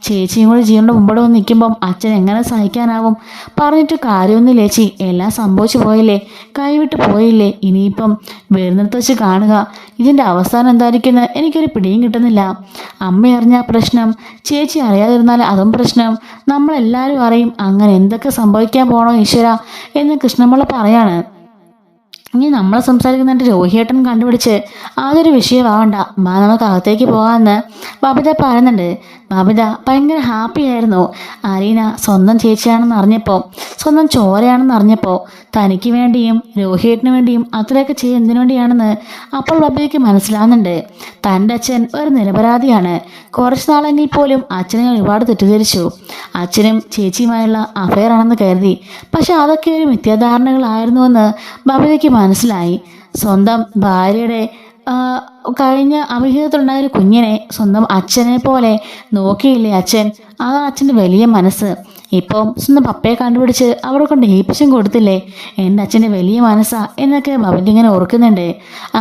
ചേച്ചിയും കൂടി ജീവൻ്റെ മുമ്പോട്ട് വന്ന് നിൽക്കുമ്പം അച്ഛൻ എങ്ങനെ സഹിക്കാനാവും? പറഞ്ഞിട്ട് കാര്യമൊന്നുമില്ല ചേച്ചി, എല്ലാം സംഭവിച്ചു പോയില്ലേ, കൈവിട്ട് പോയില്ലേ. ഇനിയിപ്പം വരുന്നിടത്ത് വെച്ച് കാണുക. ഇതിൻ്റെ അവസാനം എന്തായിരിക്കുമെന്ന് എനിക്കൊരു പിടിയും കിട്ടുന്നില്ല. അമ്മ അറിഞ്ഞ പ്രശ്നം, ചേച്ചി അറിയാതിരുന്നാൽ അതും പ്രശ്നം. നമ്മളെല്ലാവരും അറിയും. അങ്ങനെ എന്തൊക്കെ സംഭവിക്കാൻ പോണോ ഈശ്വര എന്ന് കൃഷ്ണമ്മള് പറയാണ്. ഇനി നമ്മൾ സംസാരിക്കുന്നുണ്ട് രോഹിയേട്ടൻ കണ്ടുപിടിച്ച് അതൊരു വിഷയമാവണ്ട, നമുക്ക് അകത്തേക്ക് പോകാമെന്ന് ബബിത പറയുന്നുണ്ട്. ബബിത ഭയങ്കര ഹാപ്പി ആയിരുന്നു. അലീന സ്വന്തം ചേച്ചിയാണെന്ന് അറിഞ്ഞപ്പോൾ, സ്വന്തം ചോരയാണെന്ന് അറിഞ്ഞപ്പോൾ തനിക്ക് വേണ്ടിയും രോഹിയേട്ടന് വേണ്ടിയും അത്രയൊക്കെ ചെയ്യുക എന്തിനു വേണ്ടിയാണെന്ന് അപ്പോൾ ബബിതയ്ക്ക് മനസ്സിലാവുന്നുണ്ട്. തൻ്റെ അച്ഛൻ ഒരു നിരപരാധിയാണ്. കുറച്ച് നാളെങ്കിൽ പോലും അച്ഛനെ ഒരുപാട് തെറ്റിദ്ധരിച്ചു. അച്ഛനും ചേച്ചിയുമായുള്ള അഫെയർ ആണെന്ന് കരുതി. പക്ഷെ അതൊക്കെ ഒരു മിഥ്യാധാരണകളായിരുന്നുവെന്ന് ബബിതയ്ക്ക് മനസ്സിലായി. സ്വന്തം ഭാര്യയുടെ കഴിഞ്ഞ അവിഹിതത്തിലുണ്ടായ ഒരു കുഞ്ഞിനെ സ്വന്തം അച്ഛനെ പോലെ നോക്കിയില്ലേ അച്ഛൻ? അതാണ് അച്ഛൻ്റെ വലിയ മനസ്സ്. ഇപ്പം സ്വന്തം പപ്പയെ കണ്ടുപിടിച്ച് അവിടെ കൊണ്ട് ഏൽപ്പിച്ചും കൊടുത്തില്ലേ? എൻ്റെ അച്ഛൻ്റെ വലിയ മനസ്സാ എന്നൊക്കെ ബബിത ഇങ്ങനെ ഓർക്കുന്നുണ്ട്.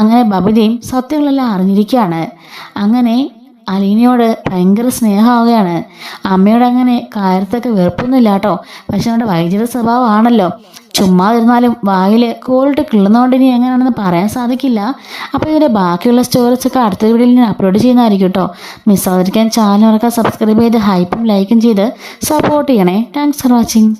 അങ്ങനെ ബബിതയും സത്യങ്ങളെല്ലാം അറിഞ്ഞിരിക്കുകയാണ്. അങ്ങനെ അലീനയോട് ഭയങ്കര സ്നേഹമാവുകയാണ്. അമ്മയോട് അങ്ങനെ കാര്യത്തൊക്കെ വെറുപ്പൊന്നുമില്ല കേട്ടോ. പക്ഷെ നമ്മുടെ വൈദ്യുത സ്വഭാവമാണല്ലോ, ചുമ്മാ ഇരുന്നാലും വായിൽ കോളിട്ട് കിള്ളുന്നതുകൊണ്ട് ഇനി എങ്ങനെയാണെന്ന് പറയാൻ സാധിക്കില്ല. അപ്പോൾ ഇതിൻ്റെ ബാക്കിയുള്ള സ്റ്റോറീസൊക്കെ അടുത്ത വീഡിയോയിൽ ഞാൻ അപ്ലോഡ് ചെയ്യുന്നതായിരിക്കും കേട്ടോ. മിസ്സാതിരിക്കാൻ ചാനൽ സബ്സ്ക്രൈബ് ചെയ്ത് ഹൈപ്പും ലൈക്കും ചെയ്ത് സപ്പോർട്ട് ചെയ്യണേ. Thanks for watching.